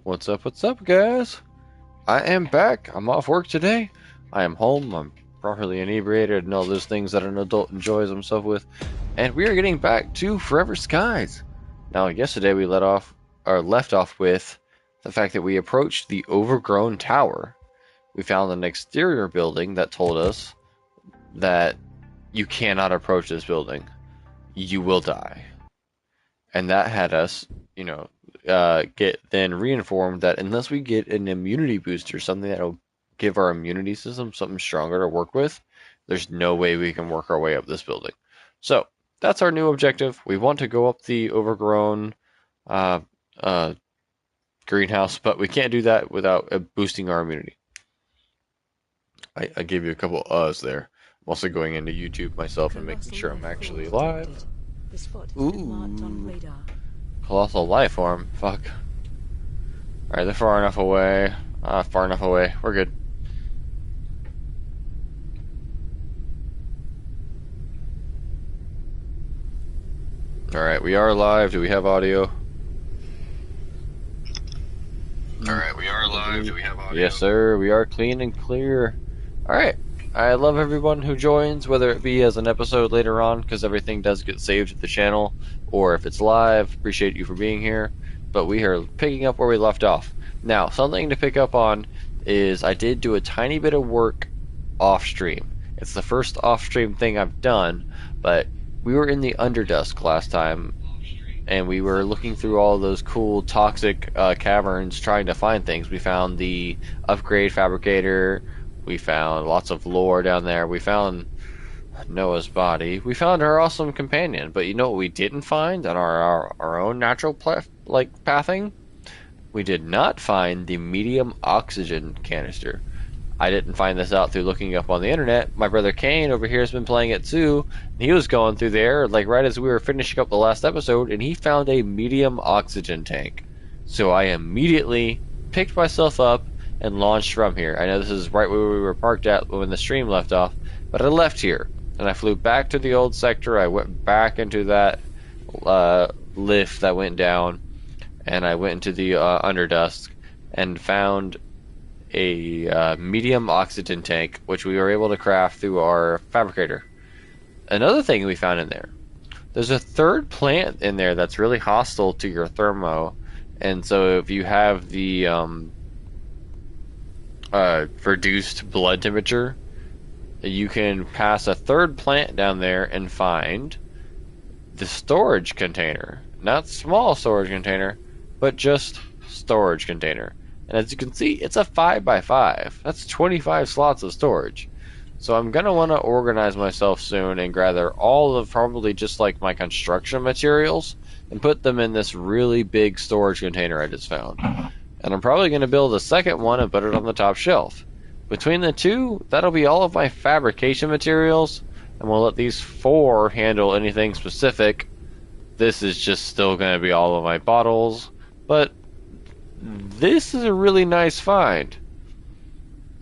What's up, guys? I am back. I'm off work today. I am home. I'm properly inebriated and all those things that an adult enjoys himself with. And we are getting back to Forever Skies. Now, yesterday we left off with the fact that we approached the Overgrown Tower. We found an exterior building that told us that you cannot approach this building. You will die. And that had us, get then reinformed that unless we get an immunity booster, something that'll give our immunity system something stronger to work with, there's no way we can work our way up this building. So that's our new objective. We want to go up the Overgrown greenhouse, but we can't do that without boosting our immunity. I gave you a couple uhs there. I'm also going into YouTube myself and making sure I'm actually live. Ooh. Colossal life form. Fuck. Alright, they're far enough away. Far enough away. We're good. Alright, we are live. Do we have audio? Alright, we are live. Do we have audio? Yes, sir. We are clean and clear. Alright. I love everyone who joins, whether it be as an episode later on, because everything does get saved to the channel, or if it's live. Appreciate you for being here. But we are picking up where we left off. Now, something to pick up on is I did do a tiny bit of work off-stream. It's the first off-stream thing I've done, but we were in the Underdusk last time, and we were looking through all those cool toxic caverns trying to find things. We found the upgrade fabricator. We found lots of lore down there. We found Noah's body. We found our awesome companion. But you know what we didn't find on our own natural pathing? We did not find the medium oxygen canister. I didn't find this out through looking up on the internet. My brother Kane over here has been playing it too. He was going through there right as we were finishing up the last episode, and he found a medium oxygen tank. So I immediately picked myself up and launched from here. I know this is right where we were parked at when the stream left off, but I left here and I flew back to the old sector. I went back into that lift that went down, and I went into the Underdusk and found a medium oxygen tank, which we were able to craft through our fabricator. Another thing we found in there's a third plant in there that's really hostile to your thermo, and so if you have the reduced blood temperature, you can pass a third plant down there and find the storage container. Not small storage container, but just storage container. And as you can see, it's a 5x5. That's 25 slots of storage. So I'm going to want to organize myself soon and gather all of probably just like my construction materials and put them in this really big storage container I just found. And I'm probably going to build a second one and put it on the top shelf. Between the two, that'll be all of my fabrication materials, and we'll let these four handle anything specific. This is just still going to be all of my bottles, but this is a really nice find.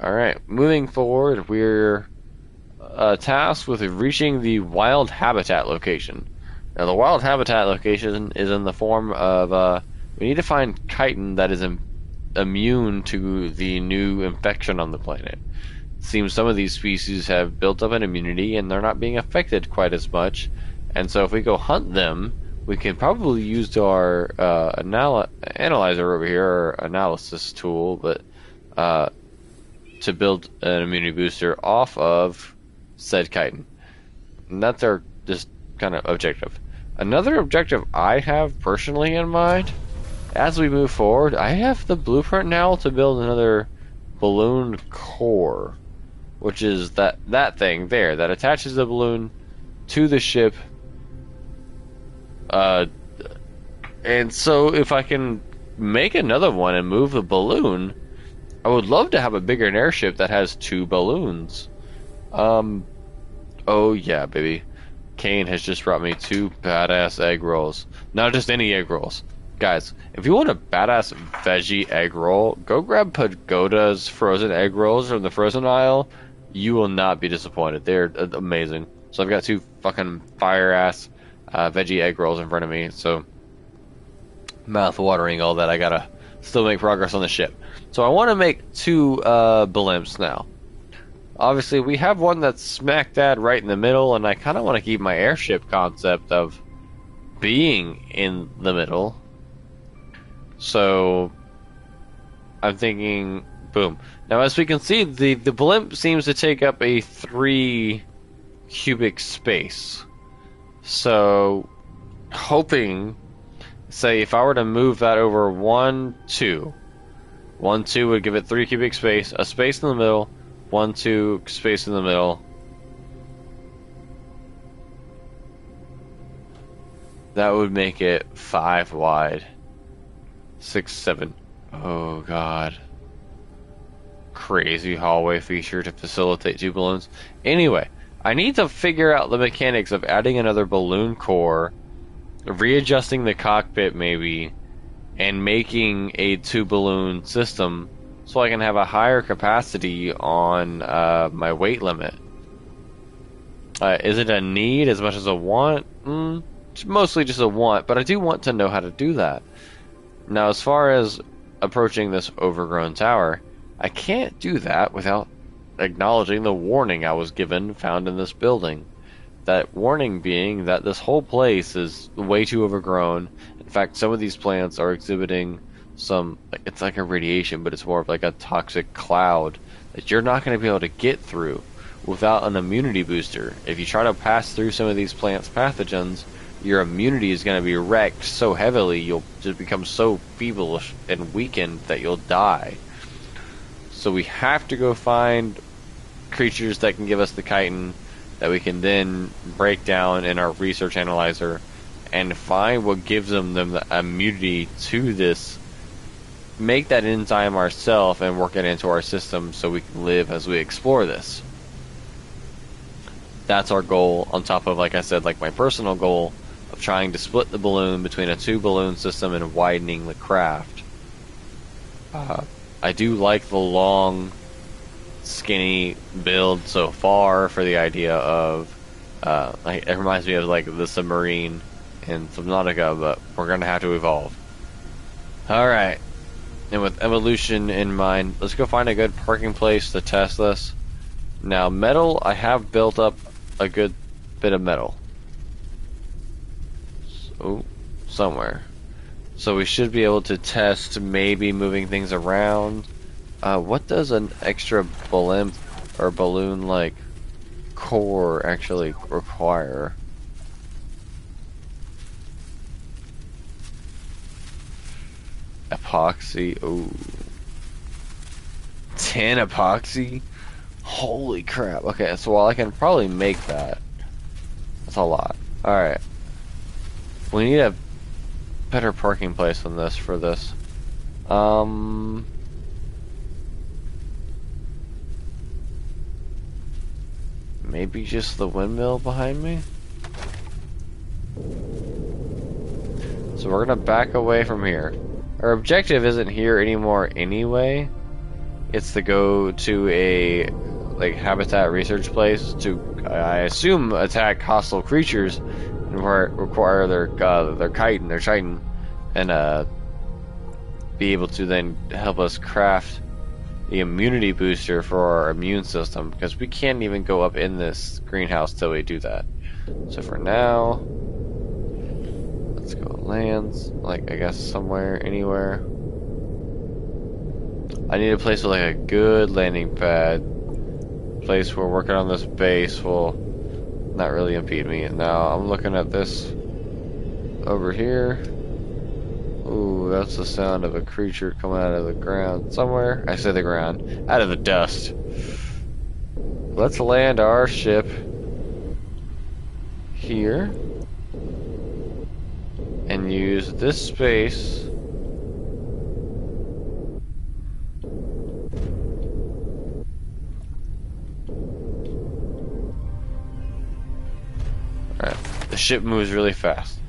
Alright, moving forward, we're tasked with reaching the wild habitat location. Now, the wild habitat location is in the form of we need to find chitin that is immune to the new infection on the planet. It seems some of these species have built up an immunity and they're not being affected quite as much. And so if we go hunt them, we can probably use our analyzer over here, or analysis tool, but to build an immunity booster off of said chitin. And that's our just kind of objective. Another objective I have personally in mind, as we move forward, I have the blueprint now to build another balloon core, which is that thing there that attaches the balloon to the ship. And so if I can make another one and move the balloon, I would love to have a bigger airship that has two balloons. Oh yeah, baby. Kane has just brought me two badass egg rolls. Not just any egg rolls. Guys, if you want a badass veggie egg roll, go grab Pagoda's frozen egg rolls from the frozen aisle. You will not be disappointed. They're amazing. So I've got two fucking fire-ass veggie egg rolls in front of me. So, mouth-watering all that. I gotta still make progress on the ship. So I want to make 2 blimps now. Obviously, we have one that's smack dab right in the middle, and I kind of want to keep my airship concept of being in the middle. So I'm thinking, boom. Now, as we can see, the blimp seems to take up a 3 cubic space. So, hoping, say, if I were to move that over 1, 2. 1, 2 would give it 3 cubic space, a space in the middle, 1, 2 space in the middle. That would make it 5 wide. 6, 7. Oh god. Crazy hallway feature to facilitate 2 balloons. Anyway, I need to figure out the mechanics of adding another balloon core, readjusting the cockpit maybe, and making a 2 balloon system so I can have a higher capacity on my weight limit. Is it a need as much as a want? It's mostly just a want, but I do want to know how to do that. Now, as far as approaching this overgrown tower, I can't do that without acknowledging the warning I was given found in this building. That warning being that this whole place is way too overgrown. In fact, some of these plants are exhibiting some, it's like a radiation, but it's more of like a toxic cloud that you're not going to be able to get through without an immunity booster. If you try to pass through some of these plants' pathogens, your immunity is going to be wrecked so heavily you'll just become so feeble and weakened that you'll die. So we have to go find creatures that can give us the chitin that we can then break down in our research analyzer and find what gives them the immunity to this. Make that enzyme ourselves and work it into our system so we can live as we explore this. That's our goal, on top of, like I said, like my personal goal of trying to split the balloon between a 2 balloon system and widening the craft. I do like the long, skinny build so far for the idea of, it reminds me of like the submarine in Subnautica, but we're going to have to evolve. Alright, and with evolution in mind, let's go find a good parking place to test this. Now, metal, I have built up a good bit of metal. So, somewhere. So we should be able to test maybe moving things around. What does an extra blimp or balloon like core actually require? Epoxy. Ooh. 10 epoxy? Holy crap. Okay, so while I can probably make that, that's a lot. Alright. We need a better parking place than this for this. Maybe just the windmill behind me? So we're gonna back away from here. Our objective isn't here anymore anyway. It's to go to a like habitat research place to, I assume, attack hostile creatures and require their chitin, and be able to then help us craft the immunity booster for our immune system, because we can't even go up in this greenhouse till we do that. So for now, let's go lands, like I guess somewhere, anywhere. I need a place with like a good landing pad. Place where working on this base will not really impede me. And now I'm looking at this over here. Ooh, that's the sound of a creature coming out of the ground somewhere. I say the ground, out of the dust. Let's land our ship here and use this space the ship moves really fast.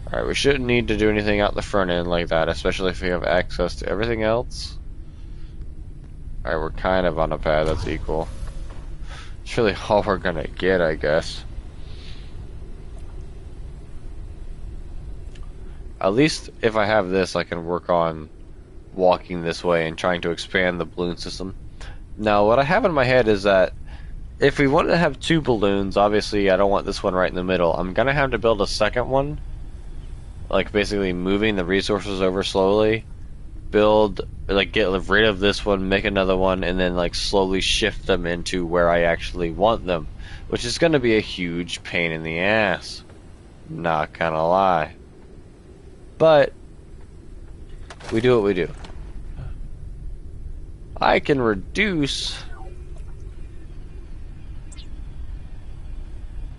Alright, we shouldn't need to do anything out the front end like that, especially if we have access to everything else. Alright, we're kind of on a pad that's equal. It's really all we're gonna get, I guess. At least if I have this, I can work on walking this way and trying to expand the balloon system. Now, what I have in my head is that if we want to have 2 balloons, obviously I don't want this one right in the middle. I'm gonna have to build a second one, like basically moving the resources over slowly. Build, like, get rid of this one, make another one, and then like slowly shift them into where I actually want them, which is gonna be a huge pain in the ass. Not gonna lie. But we do what we do. I can reduce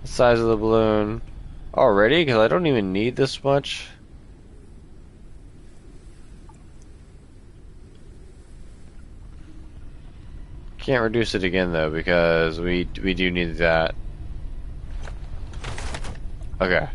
the size of the balloon already because I don't even need this much. Can't reduce it again though because we do need that. Okay.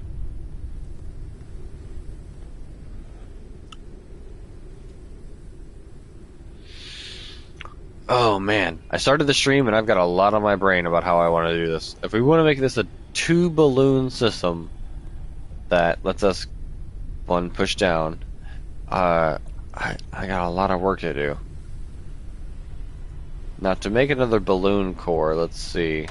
Oh man, I started the stream and I've got a lot on my brain about how I want to do this. If we want to make this a 2 balloon system that lets us one push down, I got a lot of work to do. Now to make another balloon core, let's see.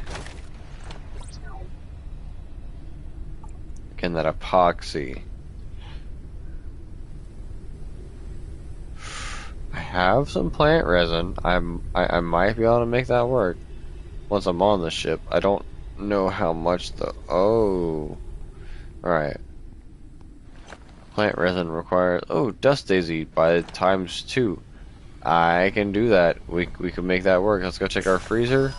Again, that epoxy. I have some plant resin. I might be able to make that work once I'm on the ship. I don't know how much the right. Plant resin requires dust daisy by times 2. I can do that. We can make that work. Let's go check our freezer.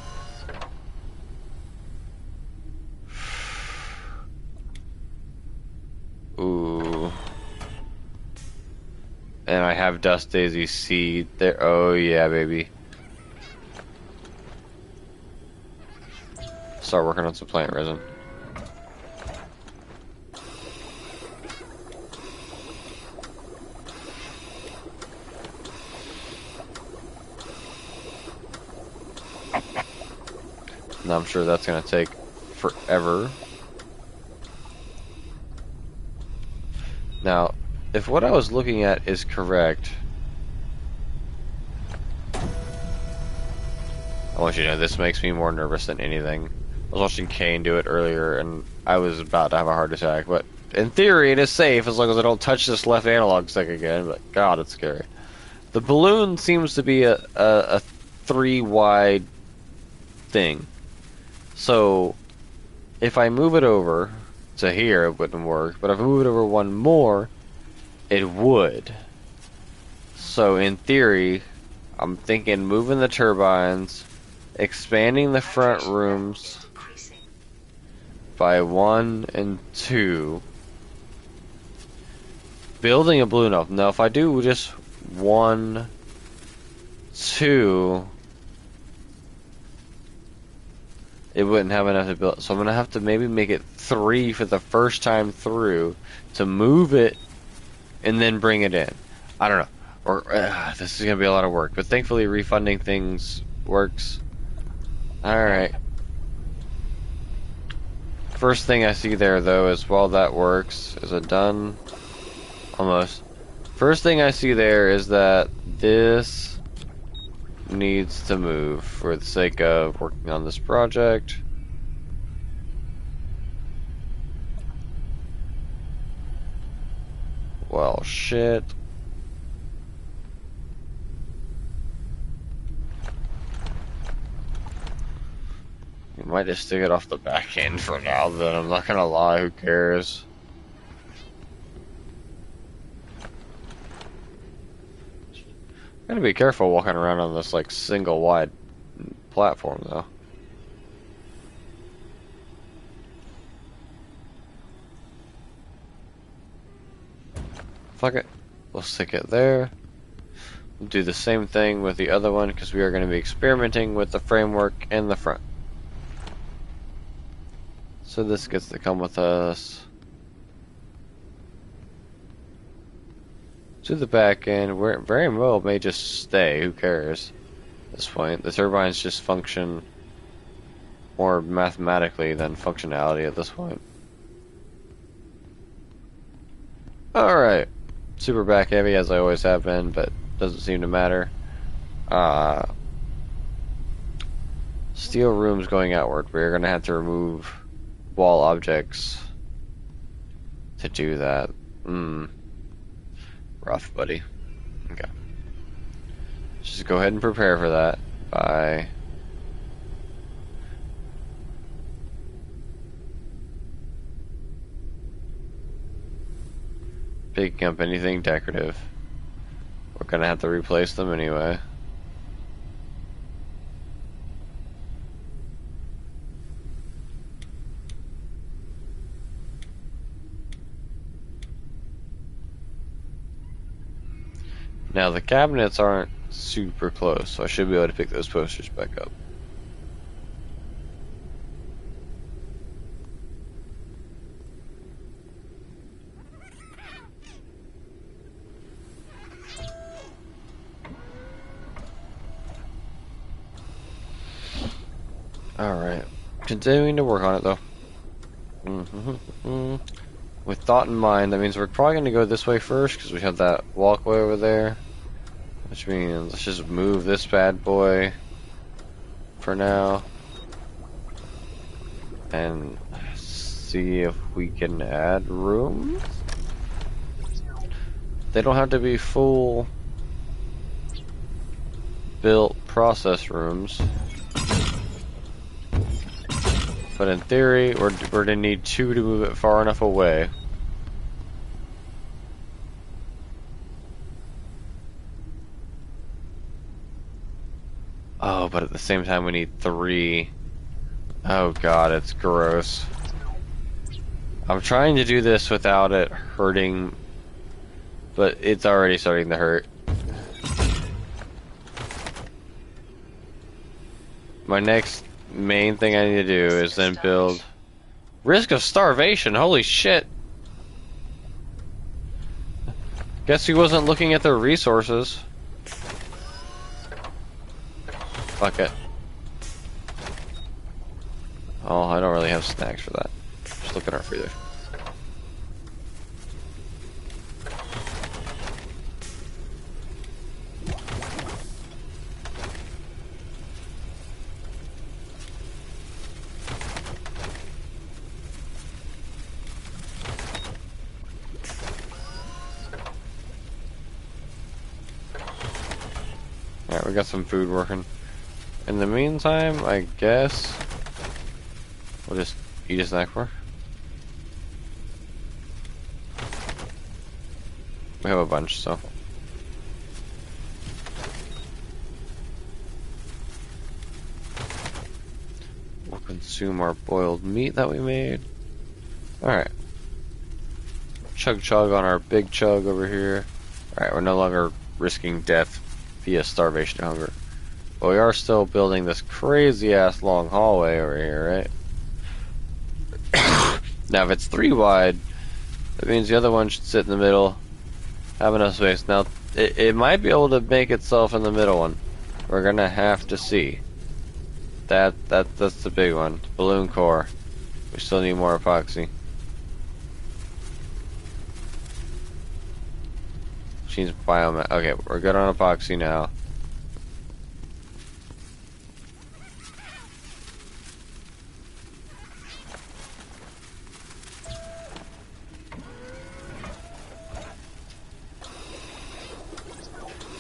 Ooh. And I have dust daisy seed there. Oh yeah, baby. Start working on some plant resin. Now I'm sure that's gonna take forever. Now, if what I was looking at is correct, I want you to know this makes me more nervous than anything. I was watching Kane do it earlier and I was about to have a heart attack, but in theory it is safe as long as I don't touch this left analog stick again, but god, it's scary. The balloon seems to be a 3 wide thing. So if I move it over to here, it wouldn't work, but if I move it over one more, it would. So in theory, I'm thinking moving the turbines, expanding the front rooms by 1 and 2, building a balloon up. Now if I do just 1, 2, it wouldn't have enough to build, so I'm gonna have to maybe make it 3 for the first time through to move it and then bring it in. I don't know, or this is gonna be a lot of work, but thankfully refunding things works. Alright, first thing I see there though is while that works, is it done? Almost. First thing I see there is that this needs to move for the sake of working on this project. Well, shit. You might just stick it off the back end for now, then I'm not gonna lie, who cares? Gotta be careful walking around on this like single wide platform though. Fuck it. We'll stick it there. We'll do the same thing with the other one because we are going to be experimenting with the framework in the front. So this gets to come with us to the back end, where it very well may just stay, who cares at this point. The turbines just function more mathematically than functionality at this point. Alright, super back heavy as I always have been, but Doesn't seem to matter. Steel rooms going outward. We're gonna have to remove wall objects to do that. Rough, buddy. Okay. Just go ahead and prepare for that. Bye. Picking up anything decorative. We're gonna have to replace them anyway. Now the cabinets aren't super close, so I should be able to pick those posters back up. Alright. Continuing to work on it though. With thought in mind, that means we're probably going to go this way first because we have that walkway over there. Which means let's just move this bad boy for now. And see if we can add rooms. They don't have to be full built process rooms. But in theory, we're going to need 2 to move it far enough away. Oh, but at the same time we need 3. Oh god, it's gross. I'm trying to do this without it hurting, but it's already starting to hurt. My next main thing I need to do is then build... Risk of starvation, holy shit! Guess he wasn't looking at their resources. Fuck it. Oh, I don't really have snacks for that. Just look at our freezer. Alright, we got some food working. In the meantime, I guess we'll just eat a snack bar. We have a bunch, so. We'll consume our boiled meat that we made. Alright. Chug chug on our big chug over here. Alright, we're no longer risking death via starvation and hunger. But we are still building this crazy ass long hallway over here, right? Now if it's 3 wide, that means the other one should sit in the middle, have enough space. Now it might be able to make itself in the middle one. We're gonna have to see. That's the big one. Balloon core. We still need more epoxy. Which needs biomass. Okay, we're good on epoxy now.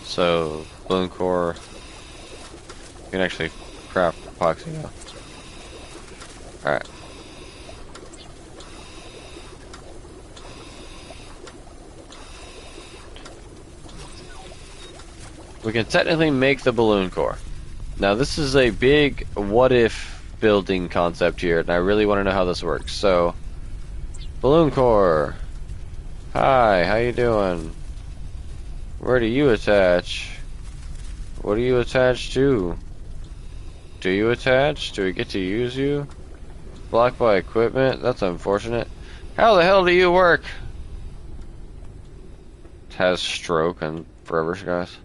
So, balloon core, you can actually craft epoxy now. Alright. We can technically make the balloon core. Now this is a big what if building concept here, and I really want to know how this works. So, balloon core. Hi, how you doing? Where do you attach? What do you attach to? Do you attach? Do we get to use you? Blocked by equipment? That's unfortunate. How the hell do you work? It has stroke and forever, guys.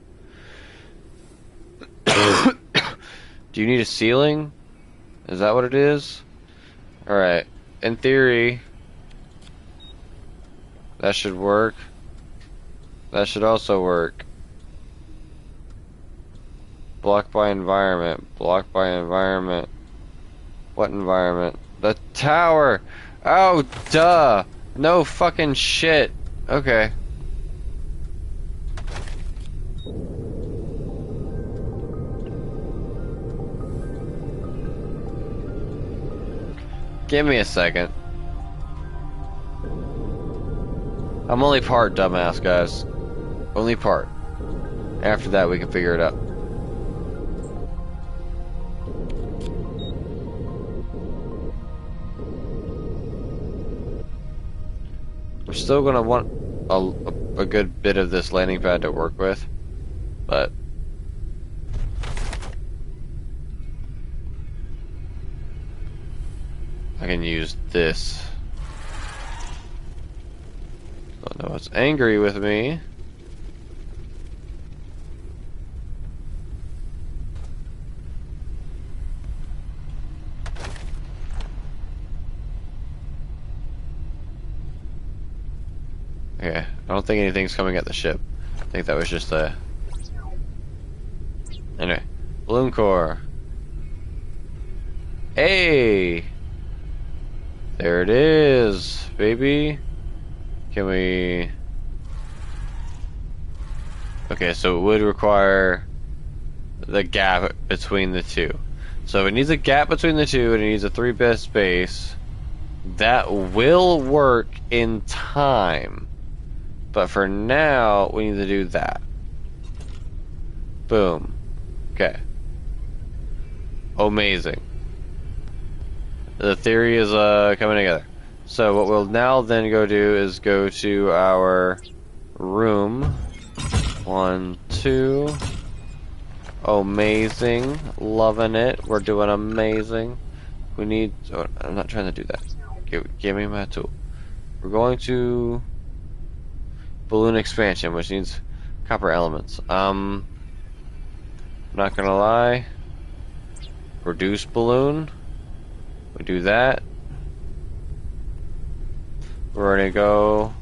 Do you need a ceiling? Is that what it is? Alright. In theory, that should work. That should also work. Blocked by environment. Blocked by environment. What environment? The tower! Oh, duh! No fucking shit. Okay. Give me a second. I'm only part dumbass, guys. Only part. After that, we can figure it out. I'm still gonna want a good bit of this landing pad to work with, but I can use this. Don't know what's angry with me. Okay, I don't think anything's coming at the ship. I think that was just a... Anyway, balloon core. Hey! There it is, baby. Can we... Okay, so it would require the gap between the two. So if it needs a gap between the two and it needs a 3-bit space, that will work in time. But for now, we need to do that. Boom. Okay. Amazing. The theory is coming together. So what we'll now then go do is go to our room. 1, 2. Amazing. Loving it. We're doing amazing. We need... Oh, I'm not trying to do that. Give me my tool. We're going to... balloon expansion, which needs copper elements. Not gonna lie. Reduce balloon. We do that. We're gonna go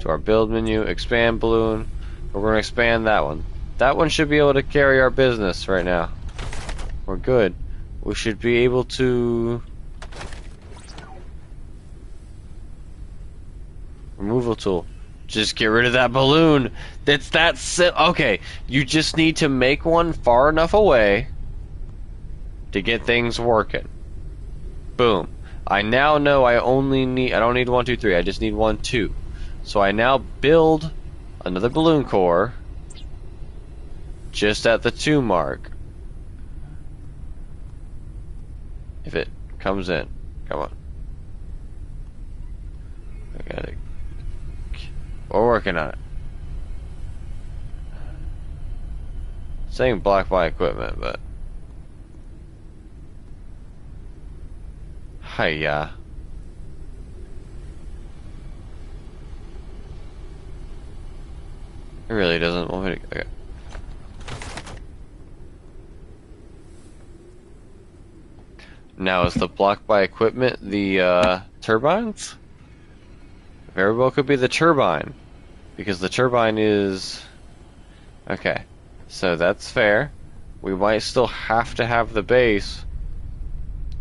to our build menu, expand balloon. We're gonna expand that one. That one should be able to carry our business right now. We're good. We should be able to... Removal tool. Just get rid of that balloon. It's that okay, you just need to make one far enough away to get things working. Boom. I now know I don't need 1, 2, 3. I just need 1, 2. So I now build another balloon core just at the 2 mark. If it comes in. Come on. I gotta... We're working on it. Saying blocked by equipment, but... Hiya. It really doesn't want me to... Okay. Now, is the blocked by equipment the turbines? Very well could be the turbine. Because the turbine is... Okay. So that's fair. We might still have to have the base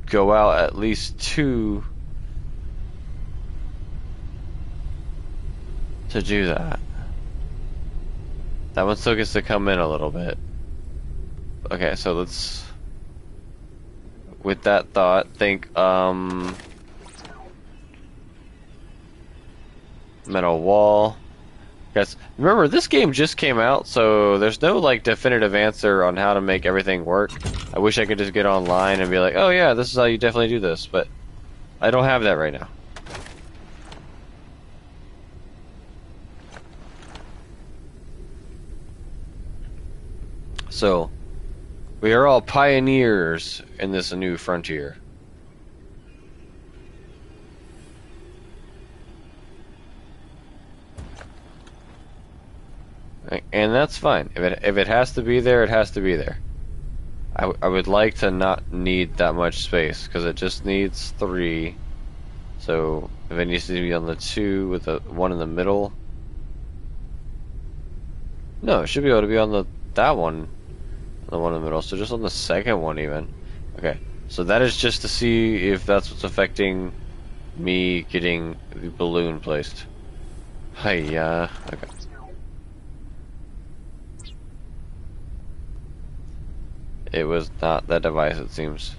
go out at least 2 to do that. That one still gets to come in a little bit. Okay, so let's... With that thought, think, metal wall. Guys, remember, this game just came out, so there's no, like, definitive answer on how to make everything work. I wish I could just get online and be like, oh yeah, this is how you definitely do this, but I don't have that right now. So, we are all pioneers in this new frontier. And that's fine. If it has to be there, it has to be there. I would like to not need that much space, because it just needs 3. So, if it needs to be on the 2 with the 1 in the middle... No, it should be able to be on that one. The one in the middle. So just on the second one even. Okay. So that is just to see if that's what's affecting me getting the balloon placed. Hiya. Okay. It was not that device, it seems.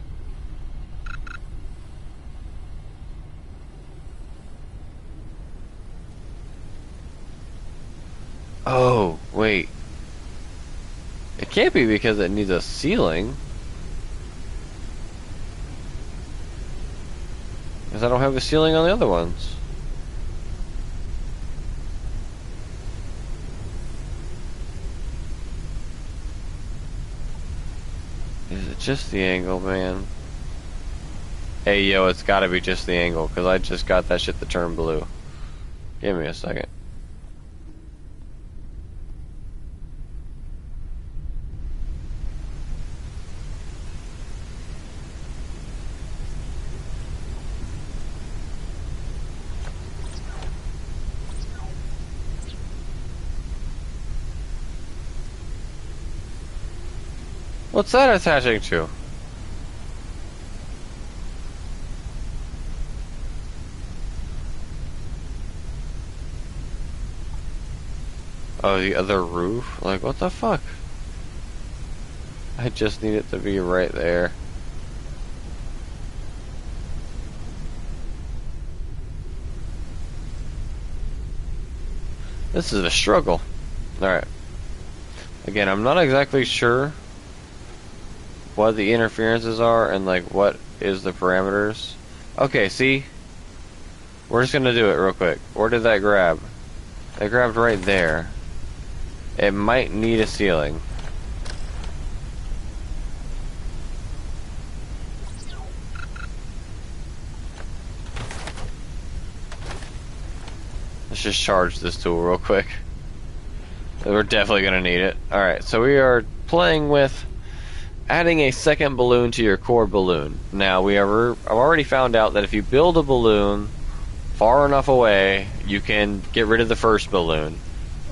Oh, wait. It can't be because it needs a ceiling. Because I don't have a ceiling on the other ones. Is it just the angle, man? Hey, yo, it's gotta be just the angle, because I just got that shit to turn blue. Give me a second. What's that attaching to? Oh, the other roof? Like, what the fuck? I just need it to be right there. This is a struggle. Alright. Again, I'm not exactly sure what the interferences are and like what is the parameters. Okay, see? We're just gonna do it real quick. Where did that grab? It grabbed right there. It might need a ceiling. Let's just charge this tool real quick. We're definitely gonna need it. Alright, so we are playing with adding a second balloon to your core balloon. Now, I've already found out that if you build a balloon far enough away, you can get rid of the first balloon.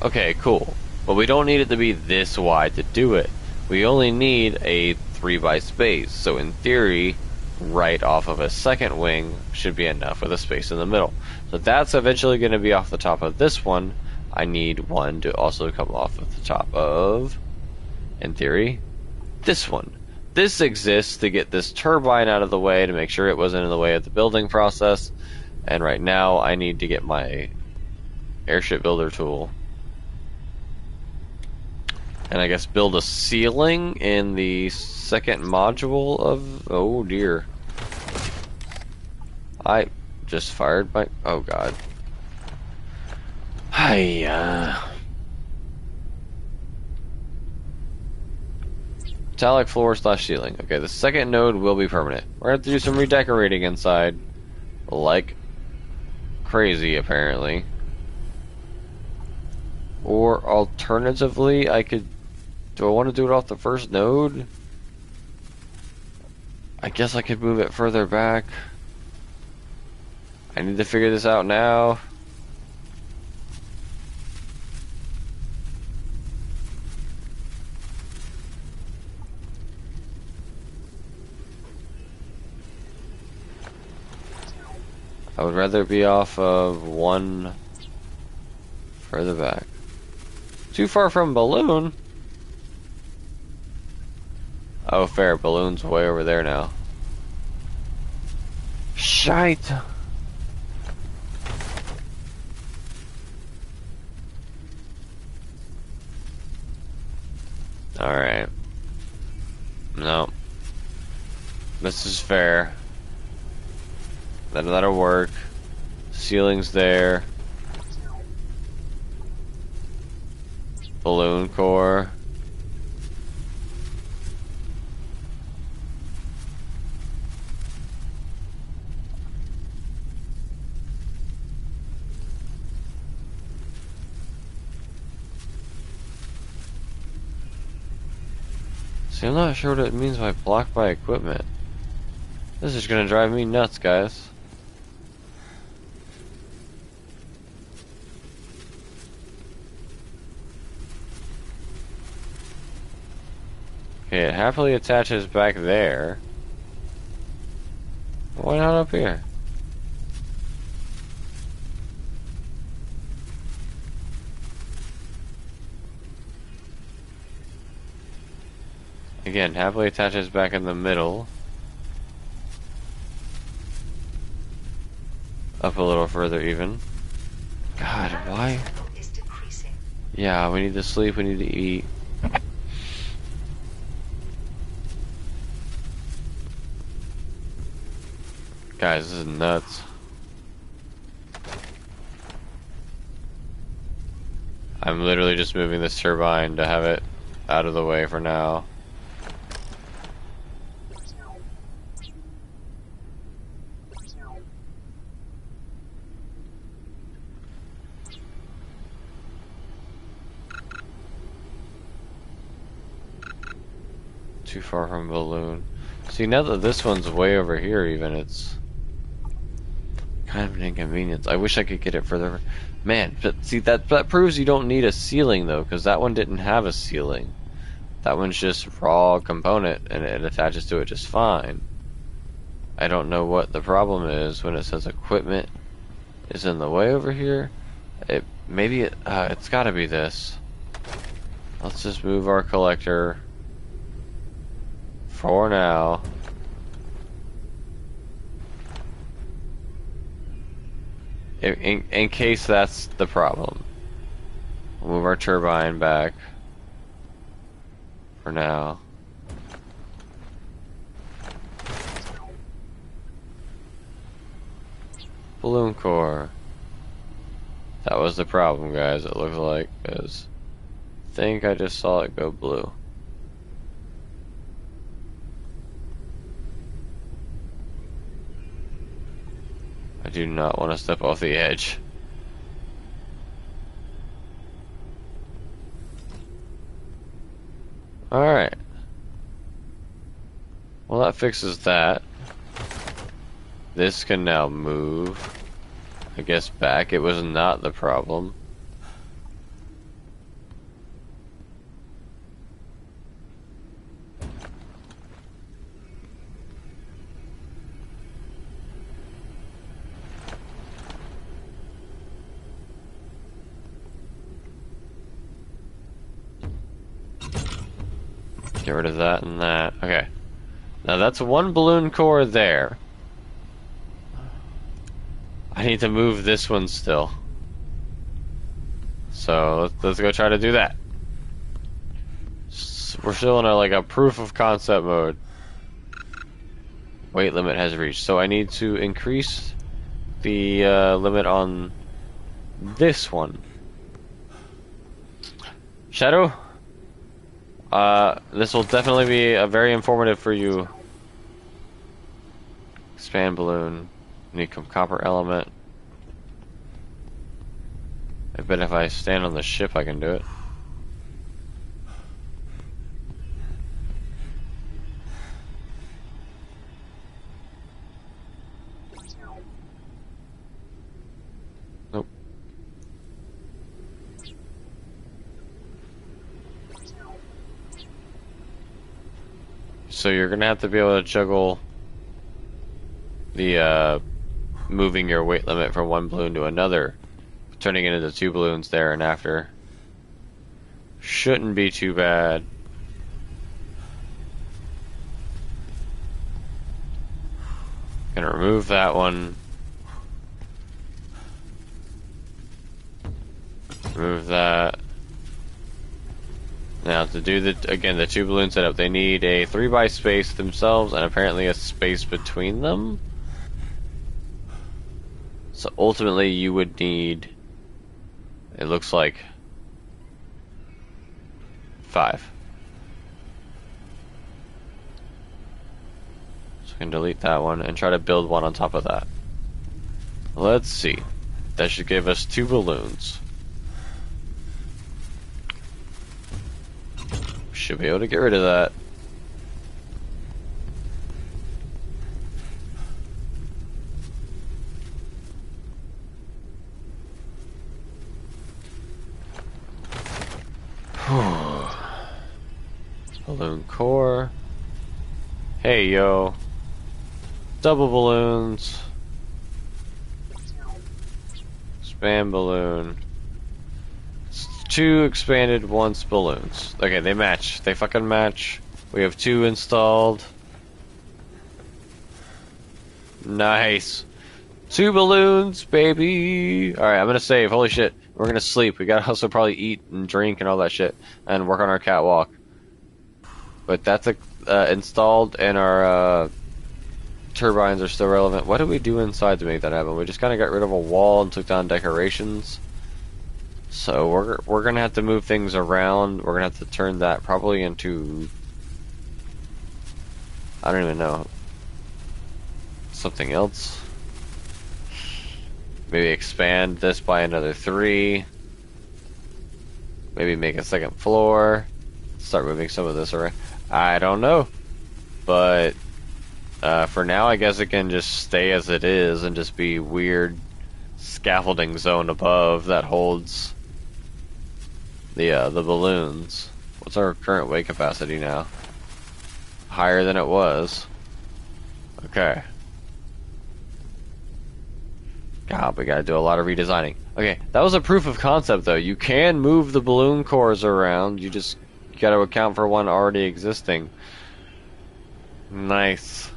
Okay, cool. But we don't need it to be this wide to do it. We only need a 3x space. So in theory, right off of a second wing should be enough with a space in the middle. So that's eventually going to be off the top of this one. I need one to also come off of the top of, in theory, this one. This exists to get this turbine out of the way to make sure it wasn't in the way of the building process. And right now I need to get my airship builder tool. And I guess build a ceiling in the second module of... Oh dear. I just fired my... Oh god. Hiya. Metallic floor / ceiling. Okay, the second node will be permanent. We're gonna have to do some redecorating inside. Like crazy, apparently. Or alternatively, I could... Do I want to do it off the first node? I guess I could move it further back. I need to figure this out now. I would rather be off of one further back. Too far from balloon? Oh, fair. Balloon's way over there now. Shite! Alright. No. This is fair. That'll work. Ceiling's there. Balloon core. See, I'm not sure what it means by blocked by equipment. This is gonna drive me nuts, guys. Okay, it happily attaches back there. Why not up here? Again, happily attaches back in the middle. Up a little further even. God, why? Yeah, we need to sleep, we need to eat. Guys, this is nuts. I'm literally just moving this turbine to have it out of the way for now. Too far from balloon. See, now that this one's way over here even, it's kind of an inconvenience. I wish I could get it further. Man, but see, that proves you don't need a ceiling though, because that one didn't have a ceiling. That one's just raw component and it attaches to it just fine. I don't know what the problem is when it says equipment is in the way over here. It's gotta be this. Let's just move our collector for now. In case that's the problem. We'll move our turbine back for now. Balloon core. That was the problem, guys, it looks like, because I think I just saw it go blue. I do not want to step off the edge. Alright. Well, that fixes that. This can now move, I guess, back. It was not the problem. Get rid of that and that. Okay. Now that's one balloon core there. I need to move this one still. So let's go try to do that. We're still in a proof of concept mode. Weight limit has reached. So I need to increase the limit on this one. Shadow? This will definitely be very informative for you. Expand balloon. Need copper element. I bet if I stand on the ship I can do it. Nope. So you're gonna have to be able to juggle the moving your weight limit from one balloon to another, turning it into two balloons there and after. Shouldn't be too bad. Gonna remove that one. Remove that. Now to do the two balloon setup, they need a 3x space themselves and apparently a space between them. So ultimately you would need, it looks like, 5. So we can delete that one and try to build one on top of that. Let's see. That should give us 2 balloons. Should be able to get rid of that. Balloon core. Hey, yo. Double balloons. Expand balloon. 2 expanded once balloons. Okay, they match. They fucking match. We have 2 installed. Nice. 2 balloons, baby. Alright, I'm gonna save. Holy shit. We're gonna sleep. We gotta also probably eat and drink and all that shit. And work on our catwalk. But that's installed, and our turbines are still relevant. What did we do inside to make that happen? We just kind of got rid of a wall and took down decorations. So we're gonna have to move things around. We're gonna have to turn that probably into, I don't even know, something else. Maybe expand this by another 3. Maybe make a second floor. Start moving some of this around. I don't know, but for now, I guess it can just stay as it is and just be weird scaffolding zone above that holds the balloons. What's our current weight capacity now? Higher than it was. Okay. God, we gotta do a lot of redesigning. Okay, that was a proof of concept though. You can move the balloon cores around. You just gotta account for one already existing. Nice.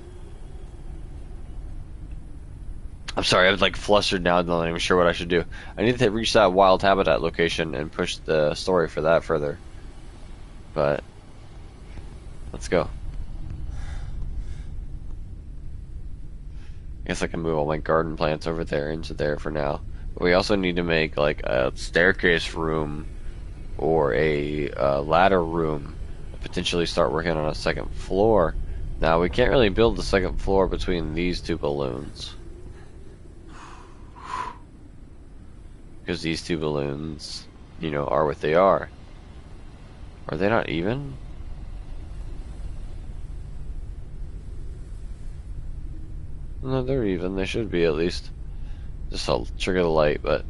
I'm sorry, I was like flustered now, I'm not even sure what I should do. I need to reach that wild habitat location and push the story for that further. But let's go. I guess I can move all my garden plants over there into there for now. But we also need to make like a staircase room or a ladder room. Potentially start working on a second floor. Now we can't really build the second floor between these 2 balloons. Because these 2 balloons, you know, are what they are. Are they not even? No, they're even. They should be at least. Just I'll trigger the light, but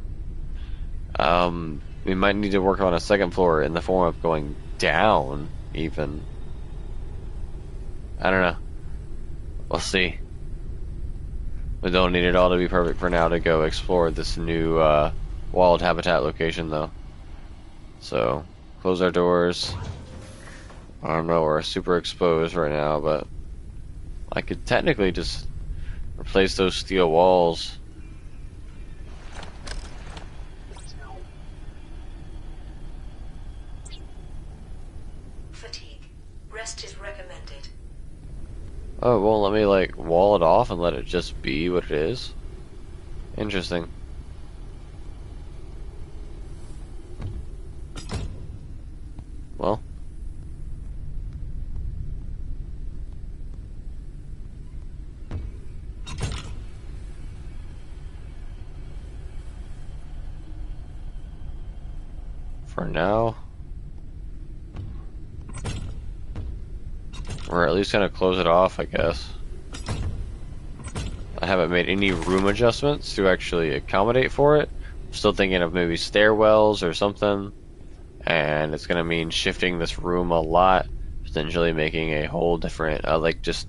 we might need to work on a second floor in the form of going down, even. I don't know. We'll see. We don't need it all to be perfect for now to go explore this new walled habitat location, though. So, close our doors. I don't know, we're super exposed right now, but I could technically just replace those steel walls. Fatigue. Rest is recommended. Oh, it won't let me like wall it off and let it just be what it is? Interesting. Well. For now. We're at least gonna close it off, I guess. I haven't made any room adjustments to actually accommodate for it. I'm still thinking of maybe stairwells or something. And it's gonna mean shifting this room a lot, potentially making a whole different, like just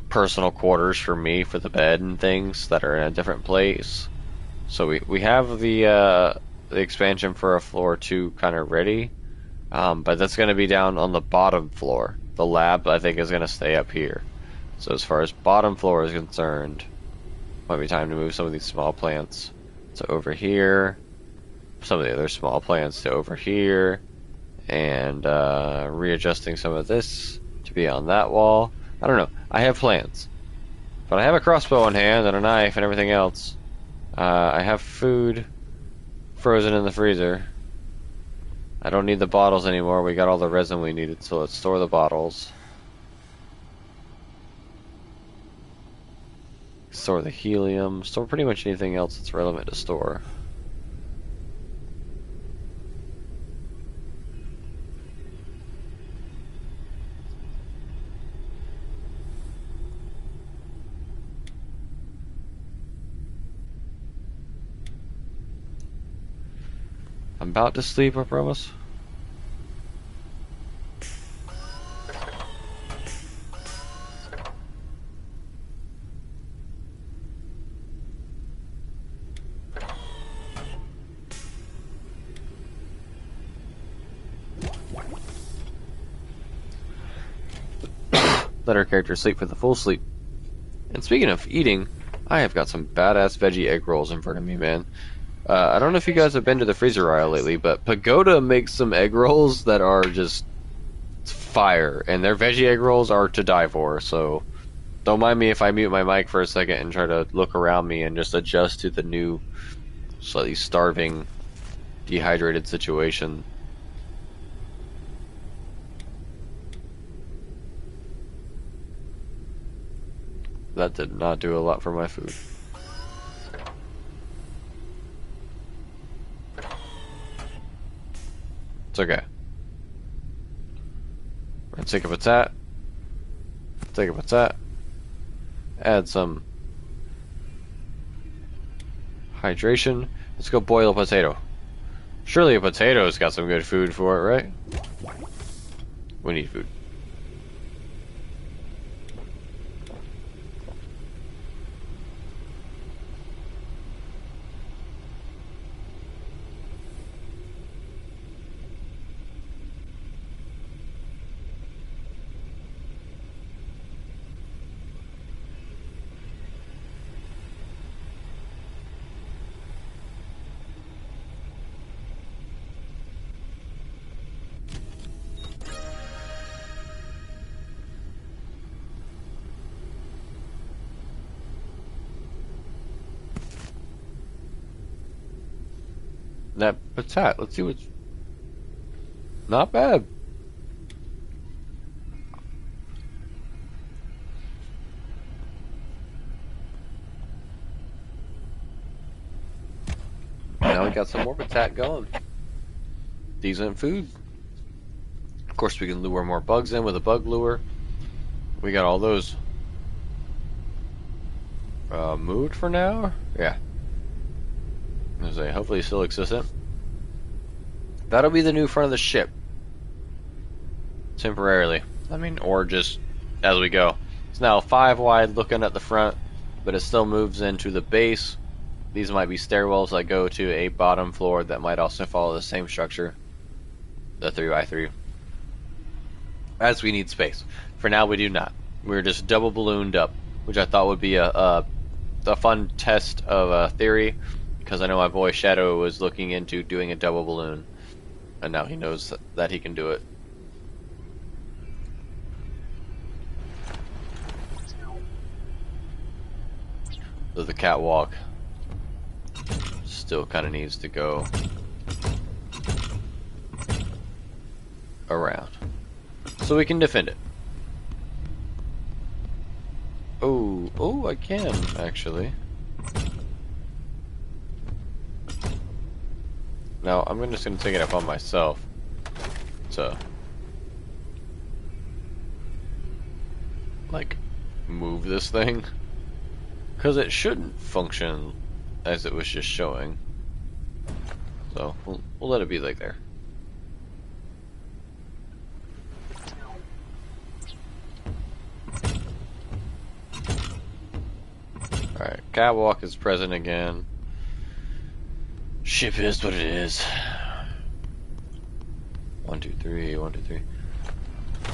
personal quarters for me for the bed and things that are in a different place. So we have the expansion for a floor 2 kind of ready, but that's gonna be down on the bottom floor. The lab I think is gonna stay up here. So as far as bottom floor is concerned, might be time to move some of these small plants to over here. Some of the other small plants to over here, and readjusting some of this to be on that wall. I don't know. I have plans, but I have a crossbow in hand and a knife and everything else. I have food frozen in the freezer. I don't need the bottles anymore. We got all the resin we needed, so let's store the bottles. Store the helium. Store pretty much anything else that's relevant to store. I'm about to sleep, I promise. let our character sleep for the full sleep. And speaking of eating, I have got some badass veggie egg rolls in front of me, man. I don't know if you guys have been to the freezer aisle lately, but Pagoda makes some egg rolls that are just fire, and their veggie egg rolls are to die for, so don't mind me if I mute my mic for a second and try to look around me and just adjust to the new, slightly starving, dehydrated situation. That did not do a lot for my food. It's okay. Let's take a potat. Take a potat. Add some hydration. Let's go boil a potato. Surely a potato's got some good food for it, right? We need food. That potat, let's see what's... Not bad. Now we got some more potat going. Decent food. Of course we can lure more bugs in with a bug lure. We got all those moved for now? Yeah. Hopefully still existent. That'll be the new front of the ship. Temporarily. I mean, or just as we go. It's now 5 wide looking at the front, but it still moves into the base. These might be stairwells that go to a bottom floor that might also follow the same structure. The 3x3. As we need space. For now we do not. We're just double ballooned up, which I thought would be a fun test of a theory. Because I know my boy Shadow was looking into doing a double balloon, and now he knows that he can do it. So the catwalk still kind of needs to go around, so we can defend it. Oh, I can actually. Now, I'm just going to take it upon myself to, like, move this thing. Because it shouldn't function as it was just showing. So, we'll let it be like there. Alright, catwalk is present again. Ship is what it is. 1, 2, 3, 1, 2, 3.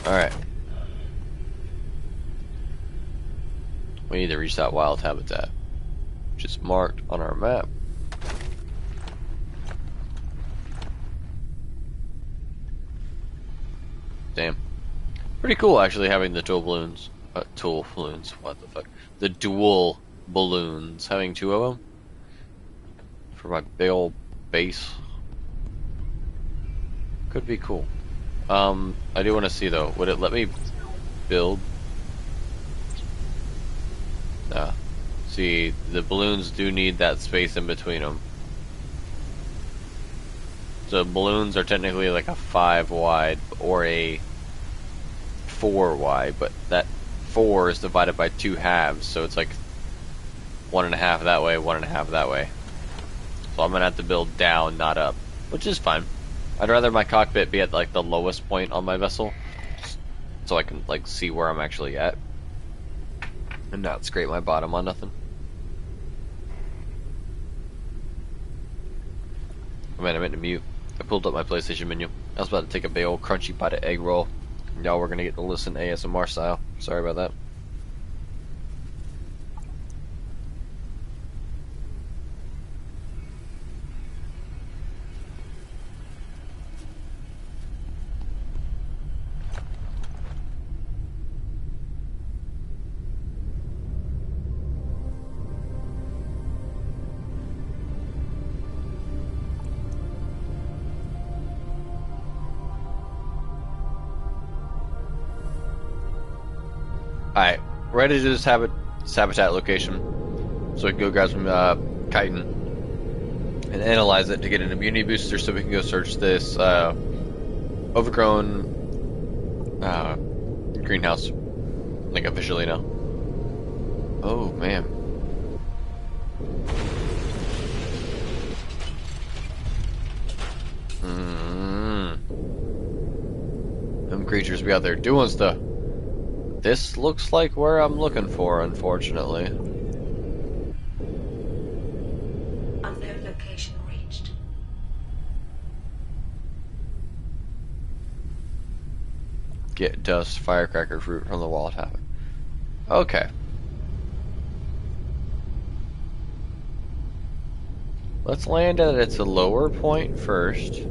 Alright. We need to reach that wild habitat, which is marked on our map. Damn. Pretty cool actually having the dual balloons. What the fuck? The dual balloons. Having 2 of them. For my big old base. Could be cool. I do want to see though, would it let me build? Nah. See, the balloons do need that space in between them. So balloons are technically like a 5 wide or a 4 wide, but that 4 is divided by 2 halves, so it's like 1.5 that way, 1.5 that way. So I'm gonna have to build down, not up, which is fine. I'd rather my cockpit be at like the lowest point on my vessel, so I can like see where I'm actually at, and not scrape my bottom on nothing. I meant to mute. I pulled up my PlayStation menu. I was about to take a big old crunchy bite of egg roll. Y'all were gonna get to listen ASMR style. Sorry about that. Alright, ready to this habitat location. So we can go grab some chitin and analyze it to get an immunity booster so we can go search this overgrown greenhouse. Like officially now. Oh man. Them creatures be out there doing stuff. This looks like where I'm looking for, unfortunately. Unknown location reached. Get dust, firecracker fruit from the wall tavern. Okay. Let's land at its lower point first.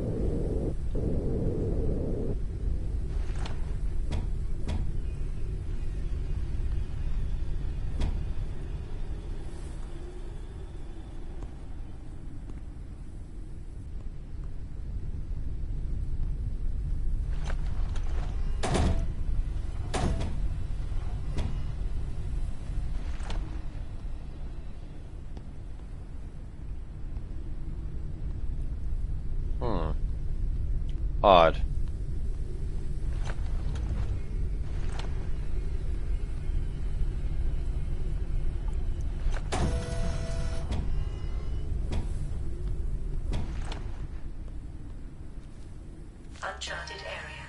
Odd. Uncharted area.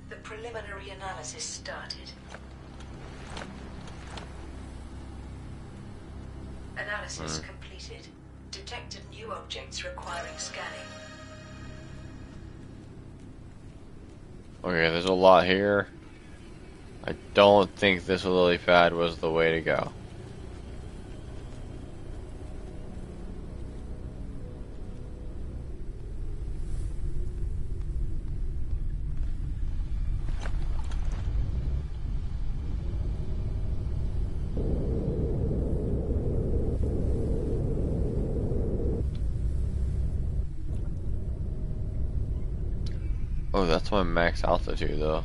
The preliminary analysis started. Analysis completed. Detected new objects requiring scanning. Okay, there's a lot here. I don't think this lily pad was the way to go. Oh, that's my max altitude though.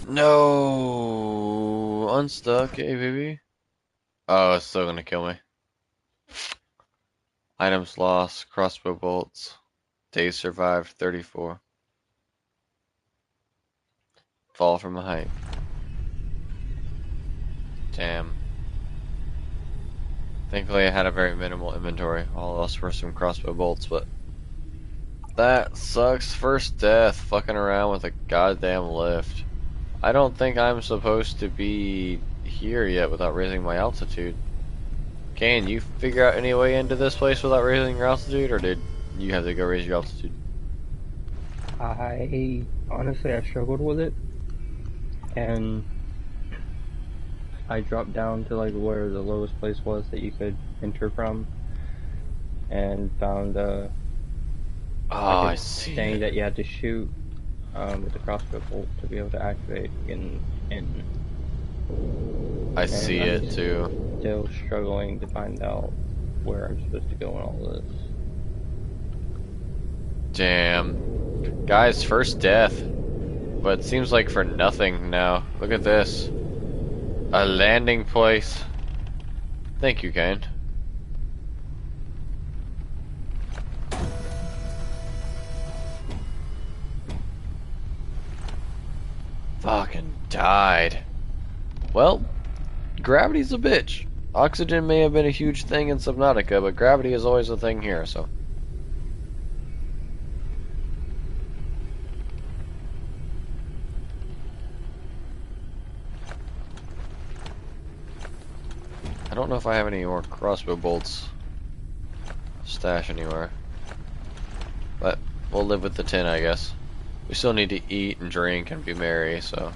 No, unstuck, hey baby. Oh, it's still gonna kill me. Items lost, crossbow bolts. Days survived, 34. Fall from a height. Damn. Thankfully I had a very minimal inventory. All else were some crossbow bolts, but that sucks. First death, fucking around with a goddamn lift. I don't think I'm supposed to be here yet without raising my altitude. Can you figure out any way into this place without raising your altitude, or did you have to go raise your altitude? I struggled with it, and I dropped down to like where the lowest place was that you could enter from, and found I see saying that you had to shoot with the crossbow bolt to be able to activate in. I see it too. Still struggling to find out where I'm supposed to go in all this. Damn. Guys, first death. But it seems like for nothing now. Look at this. A landing place. Thank you, Kane. Fucking died. Well, gravity's a bitch. Oxygen may have been a huge thing in Subnautica, but gravity is always a thing here, so. I don't know if I have any more crossbow bolts stashed anywhere. But we'll live with the 10, I guess. We still need to eat and drink and be merry, so.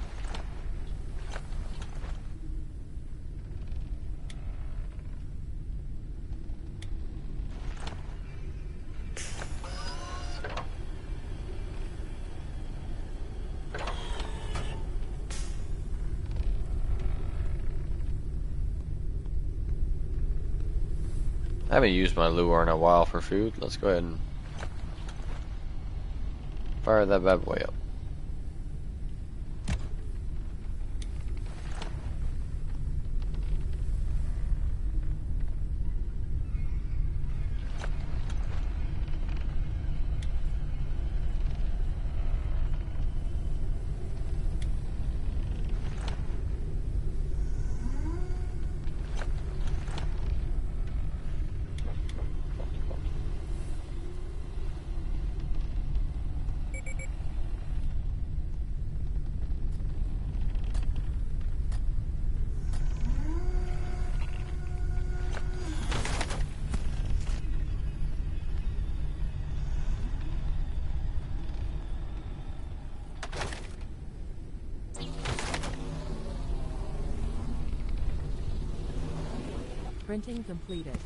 I haven't used my lure in a while for food. Let's go ahead and fire that bad boy up. Printing completed.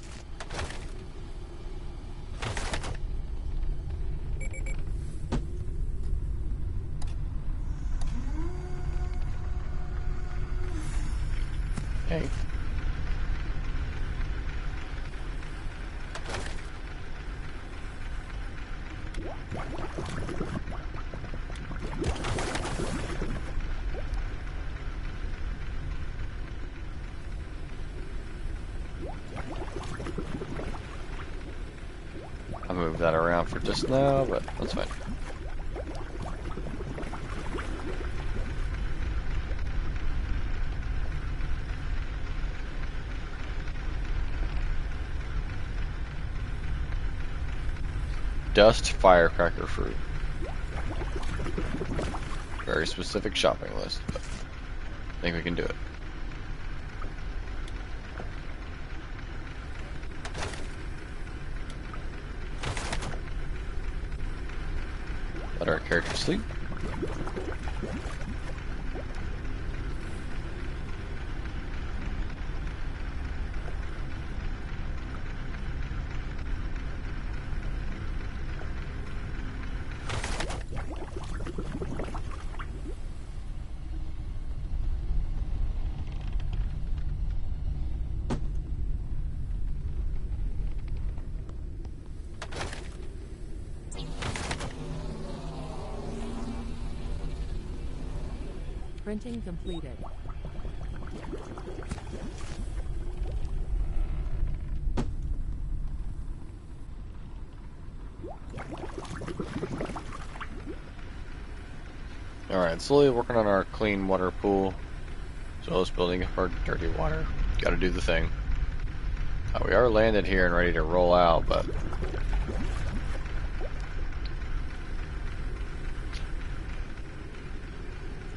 Okay. I'll move that around for just now, but that's fine. Dust firecracker fruit. Very specific shopping list, but I think we can do it. Let our character sleep. Printing completed. Alright, slowly working on our clean water pool, as well as building up our dirty water. Gotta do the thing. We are landed here and ready to roll out, but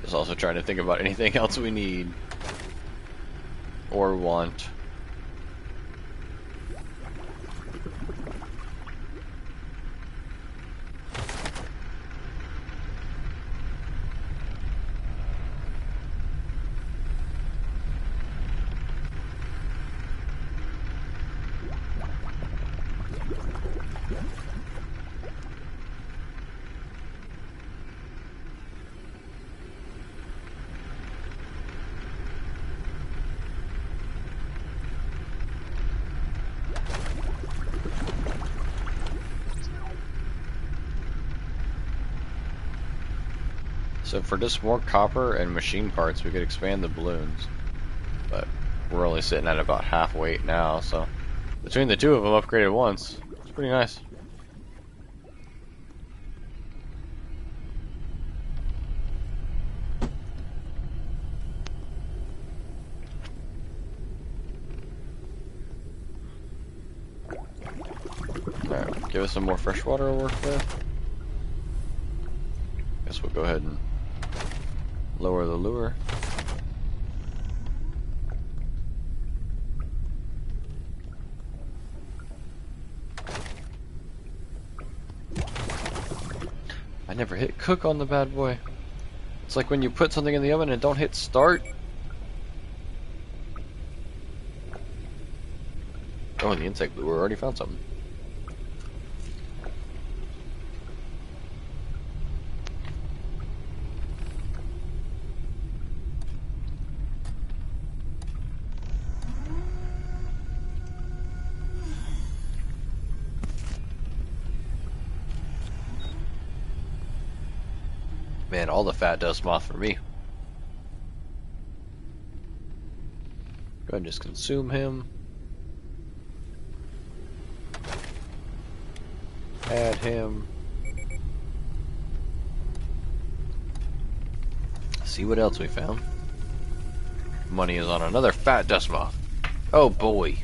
just also trying to think about anything else we need or want. So for just more copper and machine parts, we could expand the balloons. But we're only sitting at about half weight now, so between the two of them upgraded once, it's pretty nice. Give us some more fresh water to work with. Guess we'll go ahead and lower the lure. I never hit cook on the bad boy. It's like when you put something in the oven and don't hit start. Oh, and the insect lure already found something. Man, all the fat dust moth for me. Go ahead and just consume him. Add him. See what else we found. Money is on another fat dust moth. Oh boy.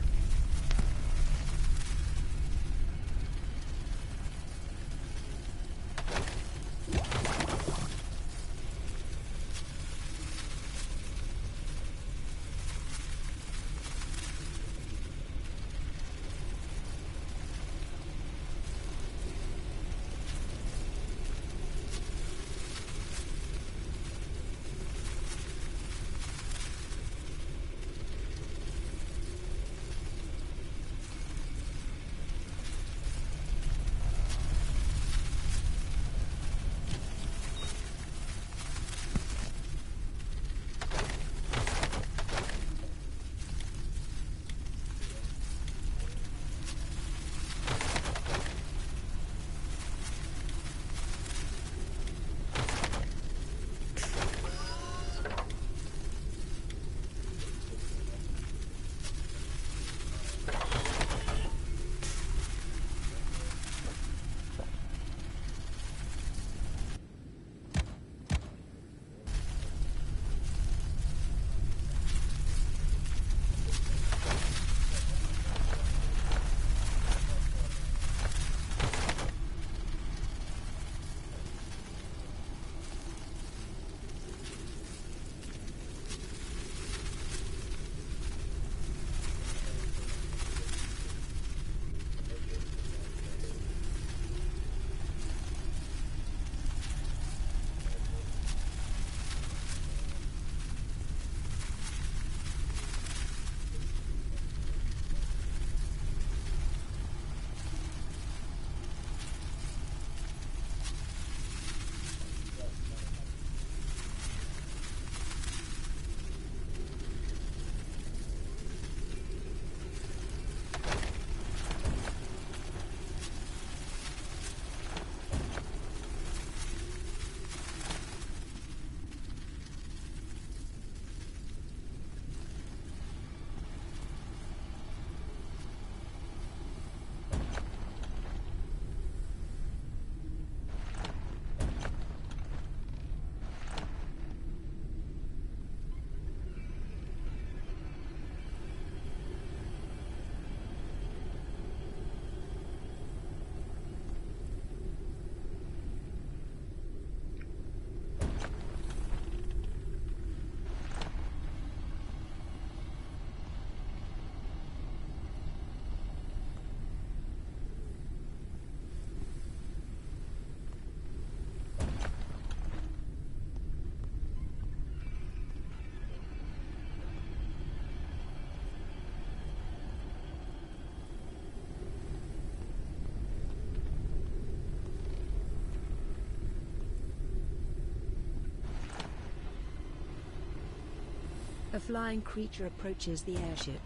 A flying creature approaches the airship.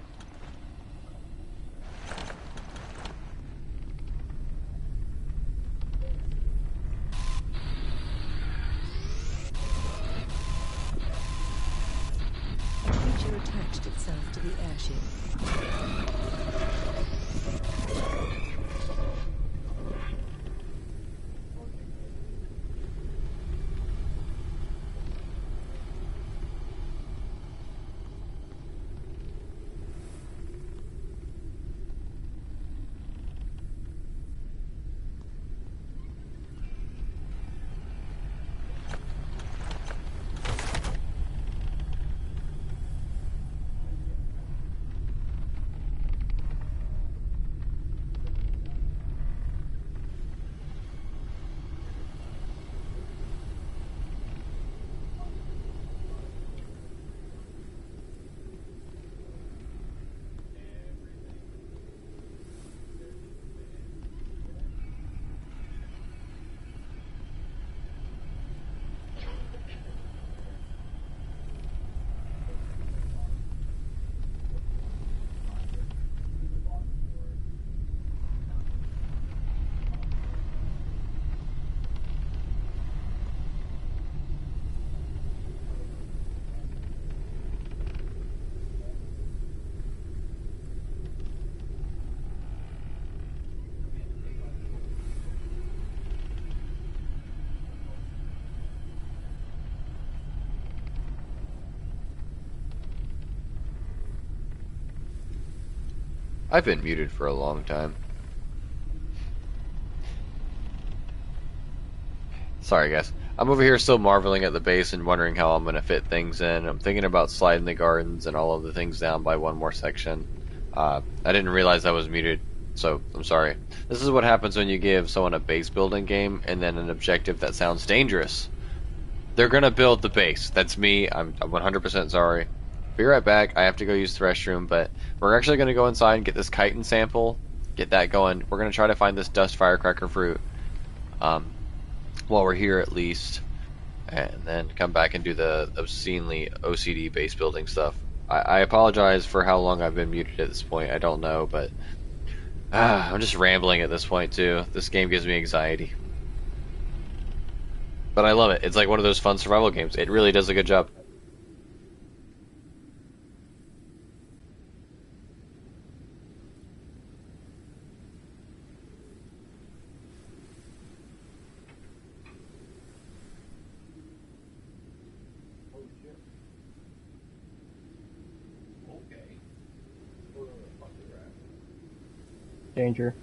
A creature attached itself to the airship. I've been muted for a long time. Sorry, guys. I'm over here still marveling at the base and wondering how I'm going to fit things in. I'm thinking about sliding the gardens and all of the things down by one more section. I didn't realize I was muted, so I'm sorry. This is what happens when you give someone a base building game and then an objective that sounds dangerous. They're going to build the base. That's me. I'm 100% sorry. Be right back. I have to go use the restroom, but we're actually going to go inside and get this chitin sample, get that going. We're going to try to find this dust firecracker fruit. While we're here at least, and then come back and do the obscenely OCD base building stuff. I apologize for how long I've been muted at this point. I don't know, but I'm just rambling at this point too. This game gives me anxiety. But I love it. It's like one of those fun survival games. It really does a good job. Danger.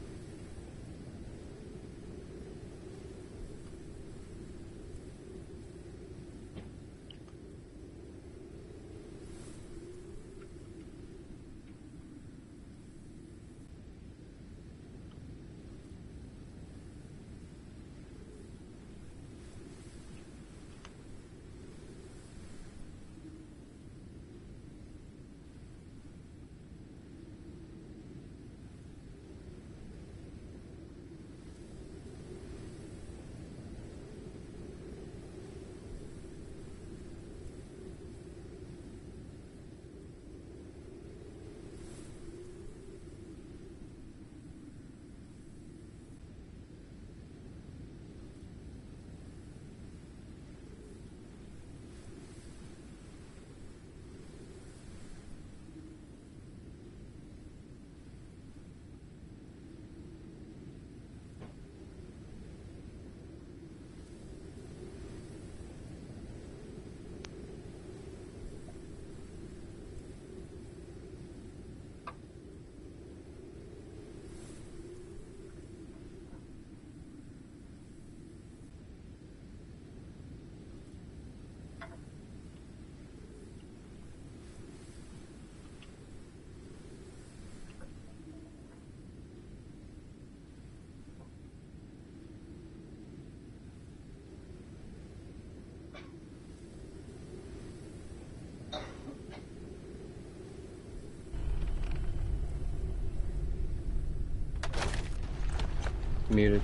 Muted.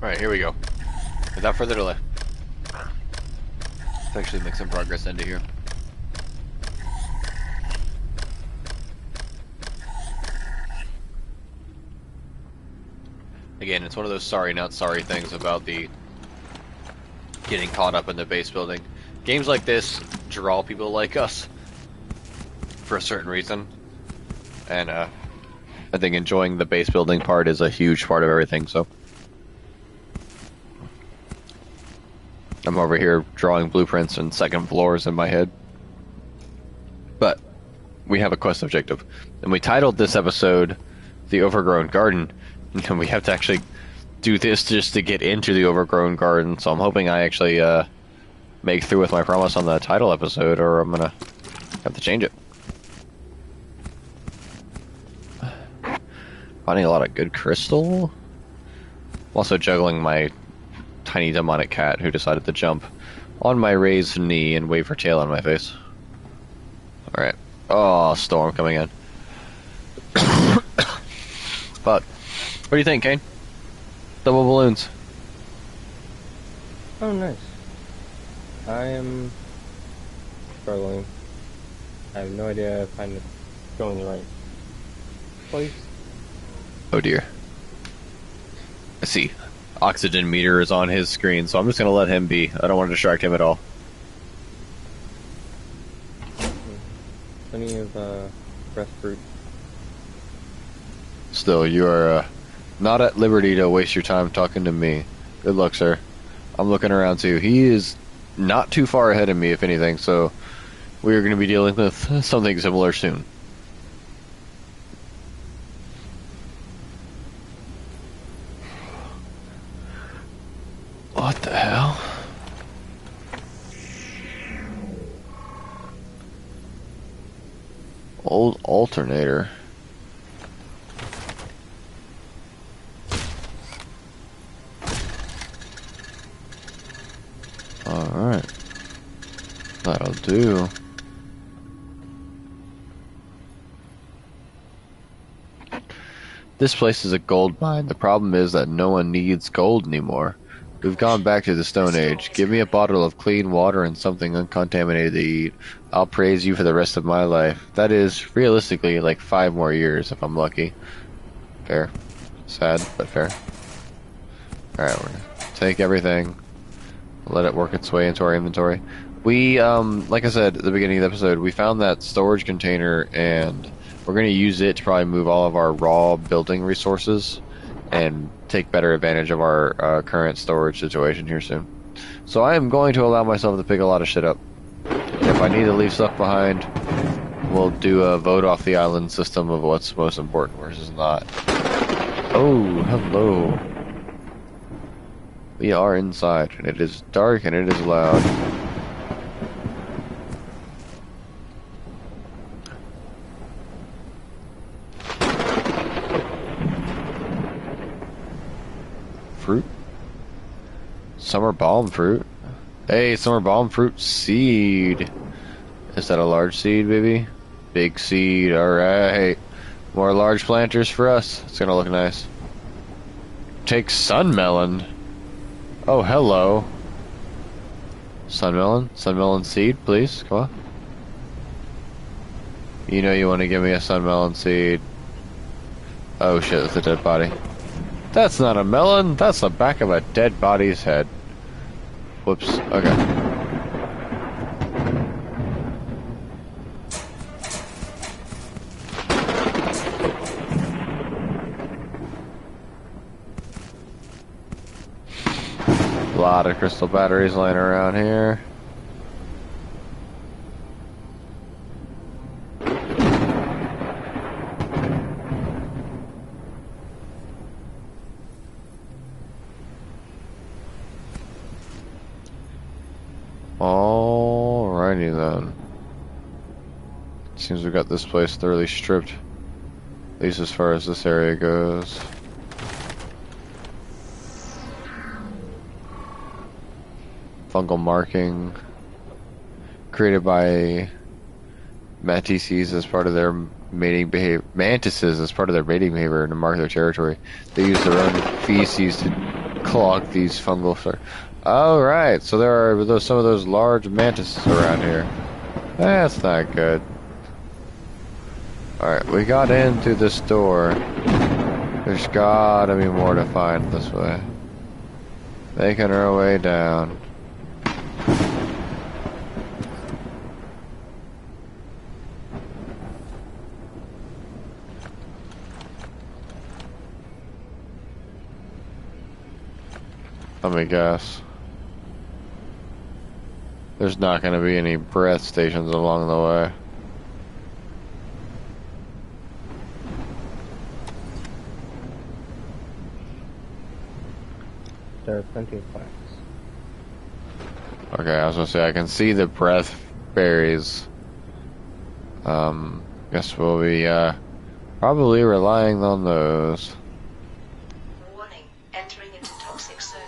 Alright, here we go. Without further delay. Let's actually make some progress into here. Again, it's one of those sorry not sorry things about the getting caught up in the base building. Games like this draw people like us for a certain reason. And I think enjoying the base building part is a huge part of everything, so I'm over here drawing blueprints and second floors in my head. But we have a quest objective, and we titled this episode The Overgrown Garden, and we have to actually do this just to get into the Overgrown Garden, so I'm hoping I actually make through with my promise on the title episode, or I'm gonna have to change it. Finding a lot of good crystal. I'm also juggling my tiny demonic cat who decided to jump on my raised knee and wave her tail on my face. Alright. Oh, storm coming in. But, what do you think, Kane? Double balloons. Oh, nice. I am struggling. I have no idea if I'm going the right place. Oh dear. I see. Oxygen meter is on his screen, so I'm just going to let him be. I don't want to distract him at all. Plenty of breath fruit. Still, you are not at liberty to waste your time talking to me. Good luck, sir. I'm looking around too. He is not too far ahead of me, if anything, so we are going to be dealing with something similar soon. Old alternator. Alright. That'll do. This place is a gold mine. The problem is that no one needs gold anymore. We've gone back to the Stone Age. Give me a bottle of clean water and something uncontaminated to eat. I'll praise you for the rest of my life. That is, realistically, like 5 more years if I'm lucky. Fair. Sad, but fair. Alright, we're gonna take everything. Let it work its way into our inventory. We, like I said at the beginning of the episode, we found that storage container and we're going to use it to probably move all of our raw building resources and take better advantage of our current storage situation here soon. So I am going to allow myself to pick a lot of shit up. If I need to leave stuff behind, we'll do a vote off the island system of what's most important versus not. Oh, hello. We are inside, and it is dark and it is loud. Fruit? Summer balm fruit? Hey, summer balm fruit seed. Is that a large seed, baby? Big seed, alright. More large planters for us. It's gonna look nice. Take sun melon. Oh, hello. Sunmelon? Sunmelon seed, please. Come on. You know you want to give me a sunmelon seed. Oh shit, that's a dead body. That's not a melon, that's the back of a dead body's head. Whoops, okay. A lot of crystal batteries lying around here. Alrighty then. Seems we've got this place thoroughly stripped. At least as far as this area goes. Fungal marking created by mantises as part of their mating behavior. Mantises as part of their mating behavior to mark their territory. They use their own feces to clog these fungal. All right, so there are some of those large mantises around here. That's not good. All right, we got in through this door. There's gotta be more to find this way. Making our way down. Let me guess. There's not going to be any breath stations along the way. There are plenty of plants. Okay, I was going to say, I can see the breath berries. Guess we'll be, probably relying on those. Warning, entering into toxic zone.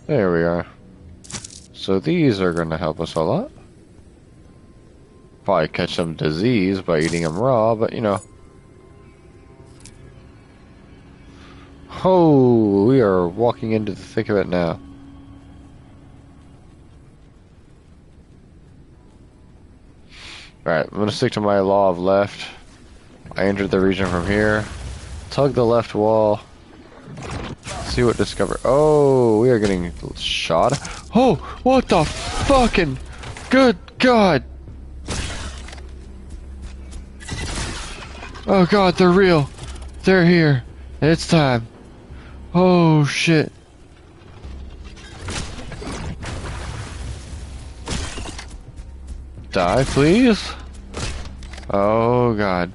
There we are. So these are going to help us a lot. Probably catch some disease by eating them raw, but you know. Oh, we are walking into the thick of it now. Alright, I'm going to stick to my law of left. I entered the region from here. Tug the left wall. See what discover. Oh, we are getting shot. Oh, what the fucking good God. Oh God, they're real. They're here. It's time. Oh shit. Die, please. Oh God.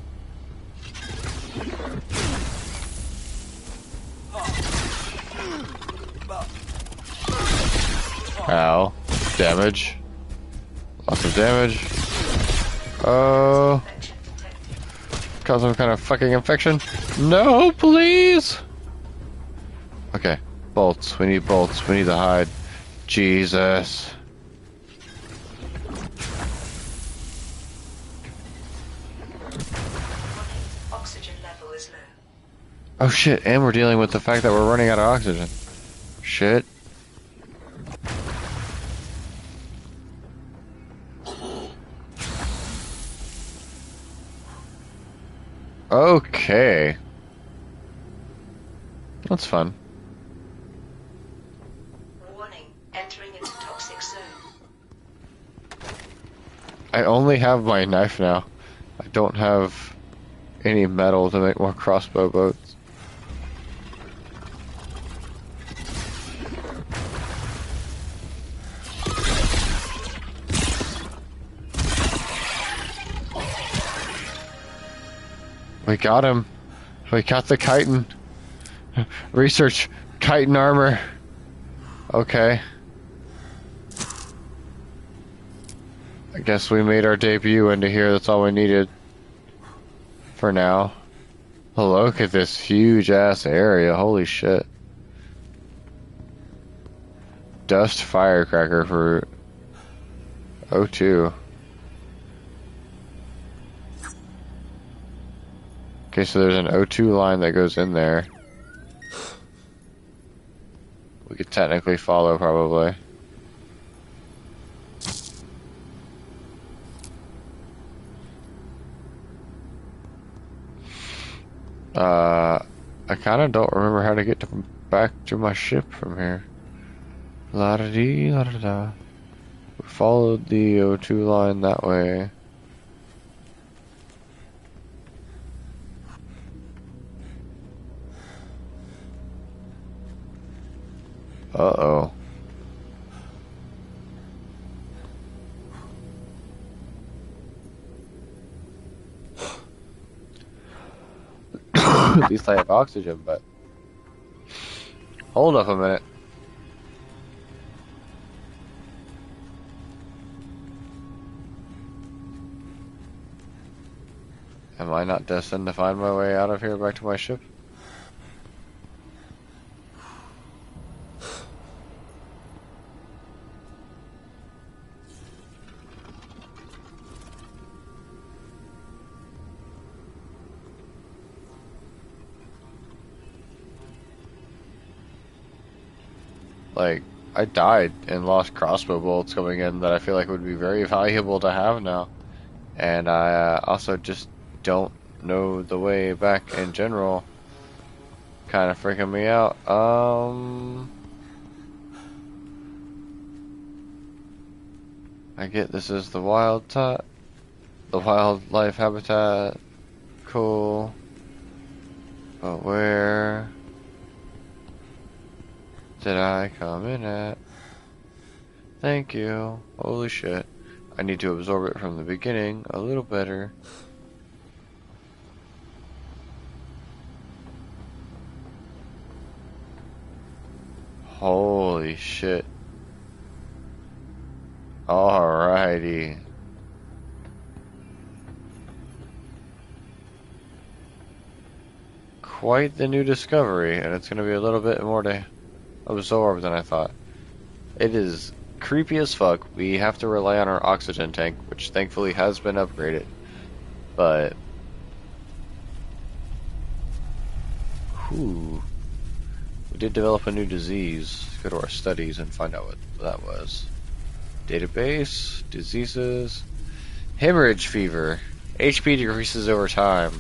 Ow. Damage. Lots of damage. Oh. Cause some kind of fucking infection. No, please! Okay. Bolts. We need bolts. We need to hide. Jesus. Oxygen level is low. Oh shit, and we're dealing with the fact that we're running out of oxygen. Shit. Okay. That's fun. Warning, entering into toxic zone. I only have my knife now. I don't have any metal to make more crossbow boats. We got him. We got the chitin. Research chitin armor. Okay. I guess we made our debut into here. That's all we needed for now. Look at this huge ass area. Holy shit. Dust firecracker for O2. Okay, so there's an O2 line that goes in there. We could technically follow, probably. I kind of don't remember how to get back to my ship from here. La-da-dee, la-da-da. We followed the O2 line that way. Uh-oh. At least I have oxygen, but... Hold up a minute. Am I not destined to find my way out of here back to my ship? Like, I died and lost crossbow bolts coming in that I feel like would be very valuable to have now. And I also just don't know the way back in general. Kind of freaking me out. I get this is the wildlife habitat. Cool. But where did I come in at? Thank you. Holy shit. I need to absorb it from the beginning a little better. Holy shit. Alrighty. Quite the new discovery, and it's going to be a little bit more to absorb than I thought. It is creepy as fuck. We have to rely on our oxygen tank, which thankfully has been upgraded. But... whew. We did develop a new disease. Let's go to our studies and find out what that was. Database, diseases, hemorrhage fever. HP decreases over time.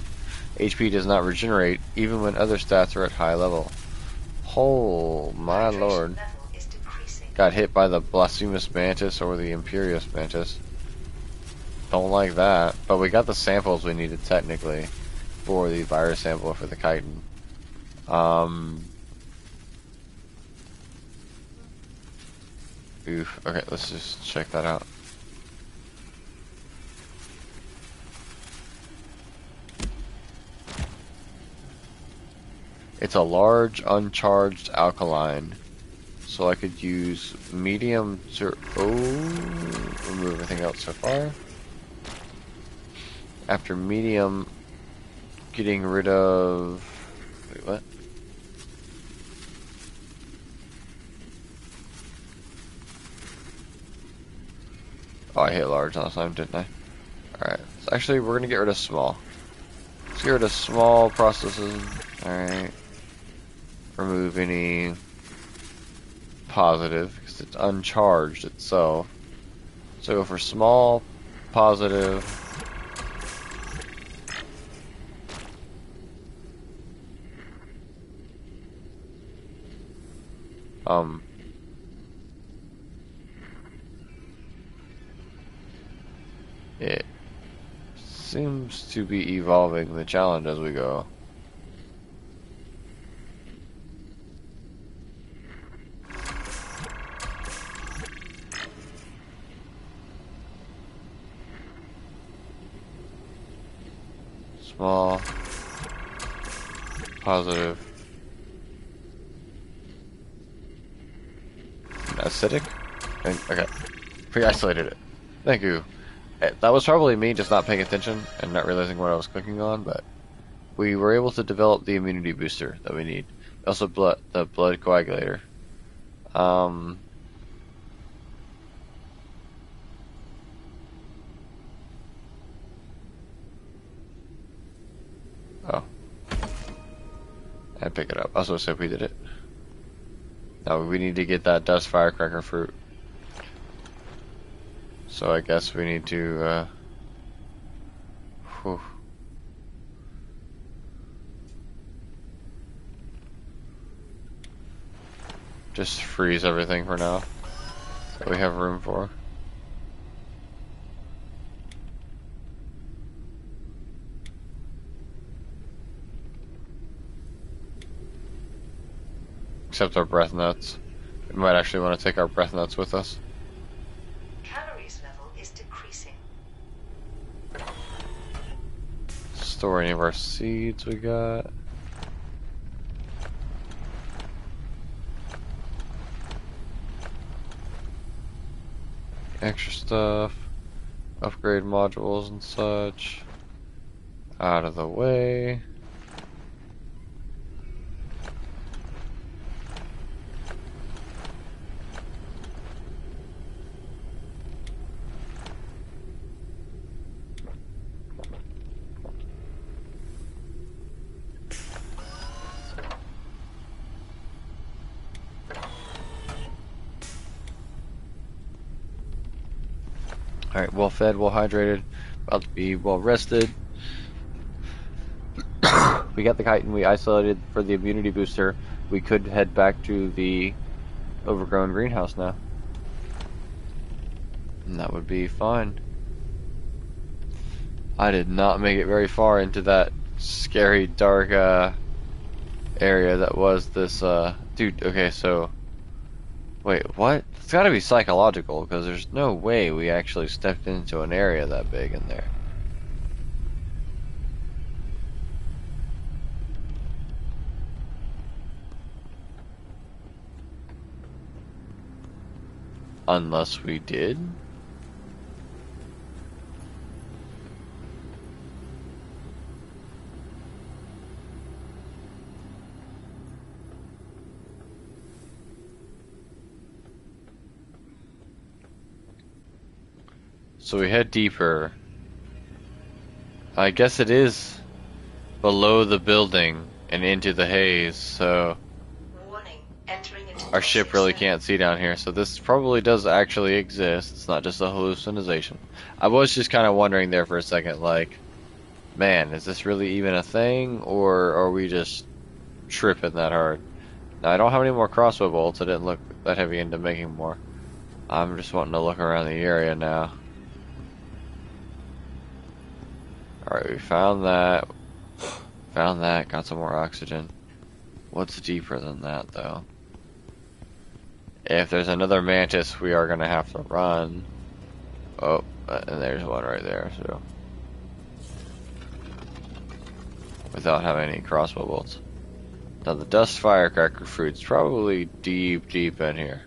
HP does not regenerate even when other stats are at high level. Oh my lord. Got hit by the blasphemous mantis or the imperious mantis. Don't like that. But we got the samples we needed technically for the virus sample for the chitin. Oof. Okay, let's just check that out. It's a large uncharged alkaline. So I could use medium to remove everything else so far. After medium, getting rid of. Wait, what? Oh, I hit large last time, didn't I? Alright, so actually we're gonna get rid of small. Let's get rid of small processes. Alright. Remove any positive, because it's uncharged itself. So go for small, positive. It seems to be evolving the challenge as we go. Small, positive, acidic. Okay, pre-isolated it. Thank you. That was probably me just not paying attention and not realizing what I was clicking on, but we were able to develop the immunity booster that we need. Also, the blood coagulator. Oh. And pick it up. I was supposed to say we did it. Now we need to get that dust firecracker fruit. So I guess we need to, just freeze everything for now that we have room for. Except our breath nuts. We might actually want to take our breath nuts with us. Calories level is decreasing. Store any of our seeds we got. Extra stuff. Upgrade modules and such. Out of the way. Alright, well fed, well hydrated, about to be well rested. We got the chitin we isolated for the immunity booster. We could head back to the overgrown greenhouse now. And that would be fine. I did not make it very far into that scary, dark area that was this, dude, okay, so... Wait, what? It's gotta be psychological, because there's no way we actually stepped into an area that big in there. Unless we did? So we head deeper. I guess it is below the building and into the haze, so Warning, entering into our ship toxic really zone. can't see down here. So this probably does actually exist. It's not just a hallucination. I was just kind of wondering there for a second, like, man, is this really even a thing, or are we just tripping that hard? Now, I don't have any more crossbow bolts. I didn't look that heavy into making more. I'm just wanting to look around the area now. Alright, we found that. Found that. Got some more oxygen. What's deeper than that, though? If there's another mantis, we are going to have to run. Oh, and there's one right there, so. Without having any crossbow bolts. Now the dust firecracker fruit's probably deep, deep in here.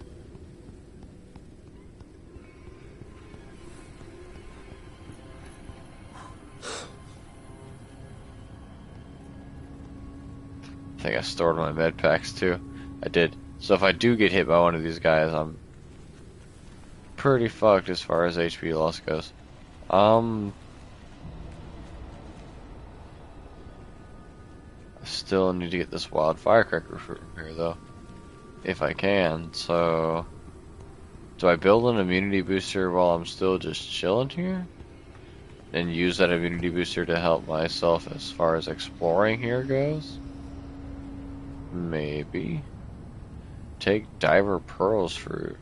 I think I stored my med packs too. I did. So if I do get hit by one of these guys, I'm pretty fucked as far as HP loss goes. I still need to get this wild firecracker fruit from here though, if I can. So, do I build an immunity booster while I'm still just chilling here? And use that immunity booster to help myself as far as exploring here goes? Maybe. Take Diver Pearls fruit.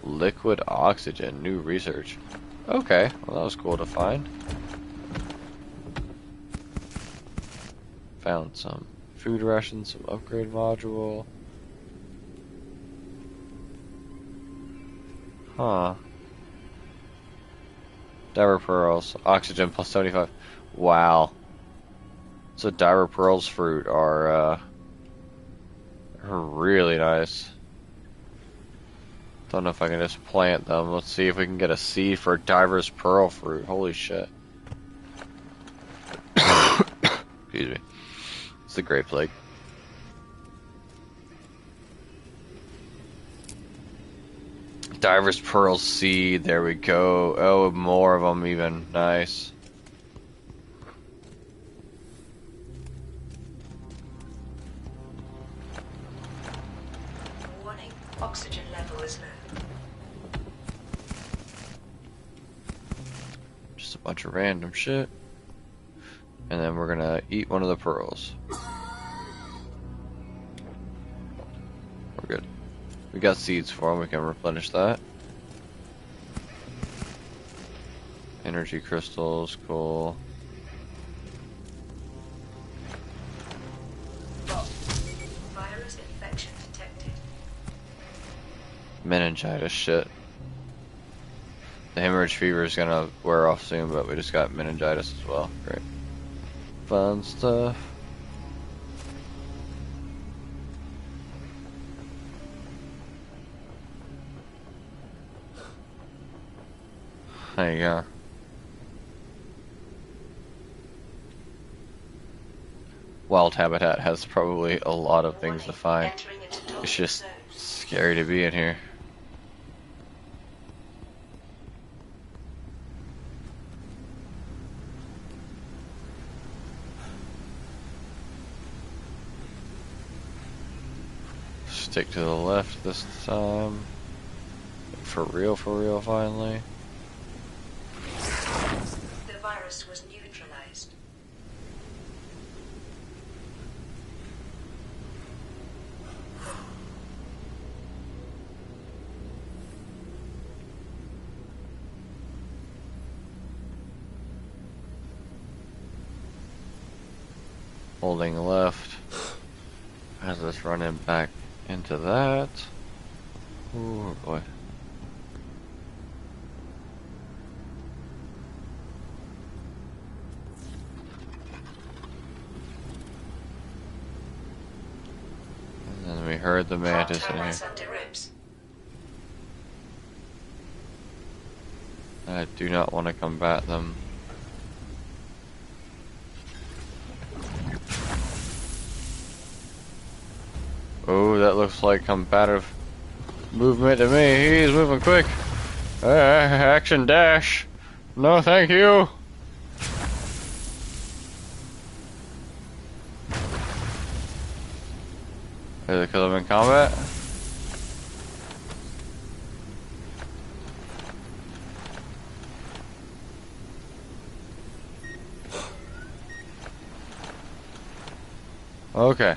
Liquid oxygen, new research. Okay, well that was cool to find. Found some food rations, some upgrade module. Huh. Diver Pearls, oxygen plus 75. Wow. So Diver Pearls fruit are really nice. Don't know if I can just plant them. Let's see if we can get a seed for Diver's Pearl fruit. Holy shit. Excuse me. It's the Great Plague. Diver's Pearl seed. There we go. Oh, more of them even. Nice. Warning, oxygen level is low. Just a bunch of random shit. And then we're gonna eat one of the pearls. We're good. We got seeds for them, we can replenish that. Energy crystals, cool. Virus infection detected. Meningitis shit. The hemorrhage fever is gonna wear off soon, but we just got meningitis as well. Great. Fun stuff. There you go. Wild habitat has probably a lot of things to find. Entering into toxic It's just zones. scary to be in here. Stick to the left this time. For real, finally. The virus was neutralized. Holding left. Has us running back into that. Oh boy. And then we heard the mantis in here. Termites under ribs. I do not want to combat them. Oh, that looks like combative movement to me. He's moving quick. Action dash. No, thank you. Is it because I'm in combat? Okay.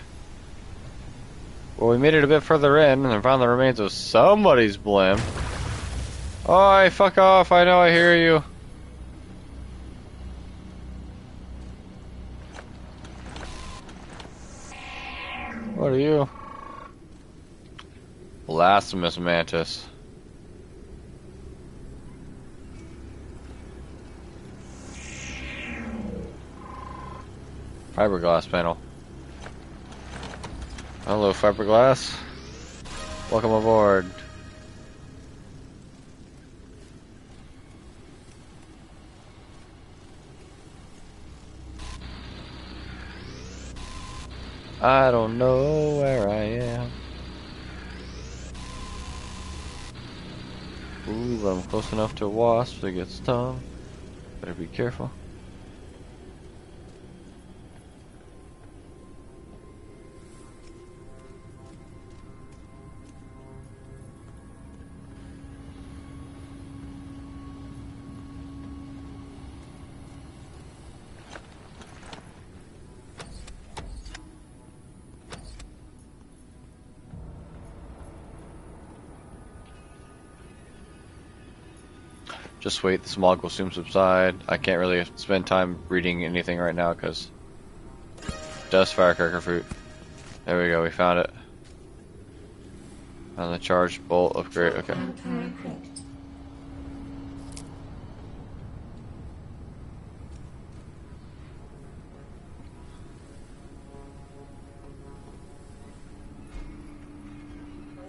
Well, we made it a bit further in and found the remains of somebody's blimp. Oh, fuck off. I know I hear you. What are you? Blasphemous mantis. Fiberglass panel. Hello, fiberglass. Welcome aboard. I don't know where I am. Ooh, but I'm close enough to a wasp to get stung. Better be careful. Just wait, the smog will soon subside. I can't really spend time reading anything right now because dust firecracker fruit. There we go, we found it. On the charged bolt upgrade, okay.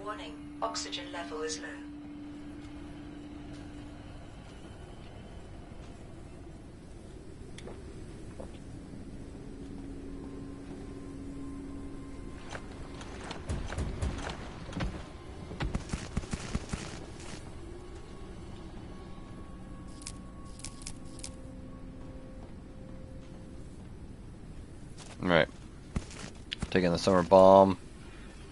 Warning, oxygen level is low. Right. Taking the summer bomb.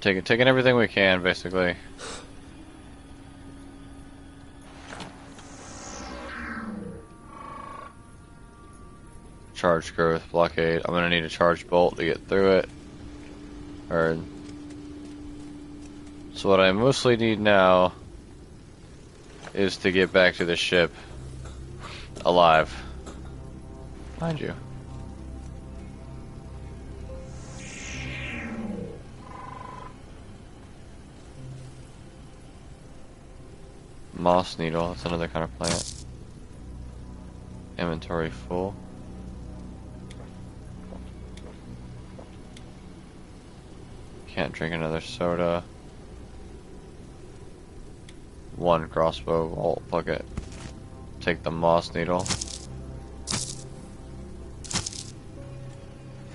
Taking everything we can, basically. Charge growth, blockade. I'm gonna need a charged bolt to get through it. So what I mostly need now is to get back to the ship alive. Mind you. Moss needle, that's another kind of plant. Inventory full. Can't drink another soda. One crossbow bolt, fuck it. Take the moss needle.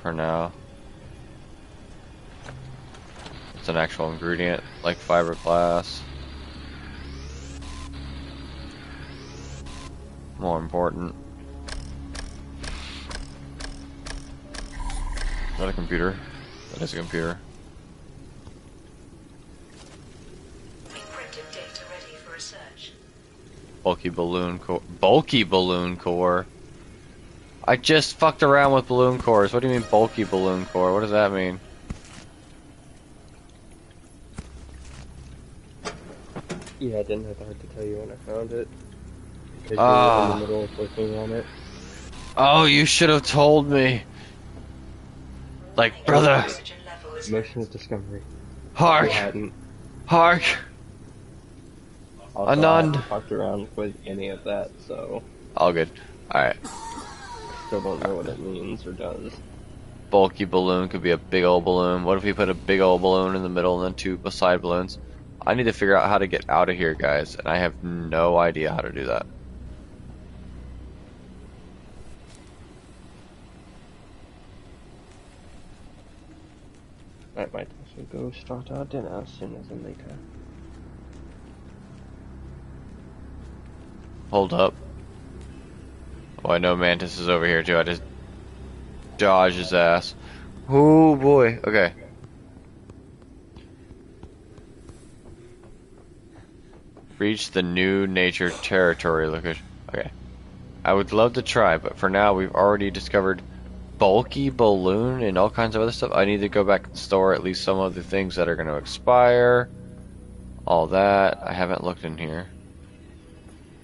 For now. It's an actual ingredient, like fiberglass. More important. Is that a computer? That is a computer. Encrypted data ready for research. Bulky balloon core. Bulky balloon core? I just fucked around with balloon cores. What do you mean bulky balloon core? What does that mean? Yeah, I didn't have hard to tell you when I found it. Because you were in the middle of working on it. Oh, you should have told me. Like, brother. Oxygen level is low. Emotions discovery. Hark. You hadn't. Hark. Also, I Anand. haven't fucked around with any of that, so All good. Alright. still don't know what it means or does. Bulky balloon could be a big old balloon. What if we put a big old balloon in the middle and then two beside balloons? I need to figure out how to get out of here, guys, and I have no idea how to do that. I might also go start our dinner sooner than later. Hold up. Oh, I know Mantis is over here too. I just dodged his ass. Oh boy. Okay. Reach the new nature territory location. Okay. I would love to try, but for now we've already discovered bulky balloon and all kinds of other stuff. I need to go back and store at least some of the things that are going to expire. All that. I haven't looked in here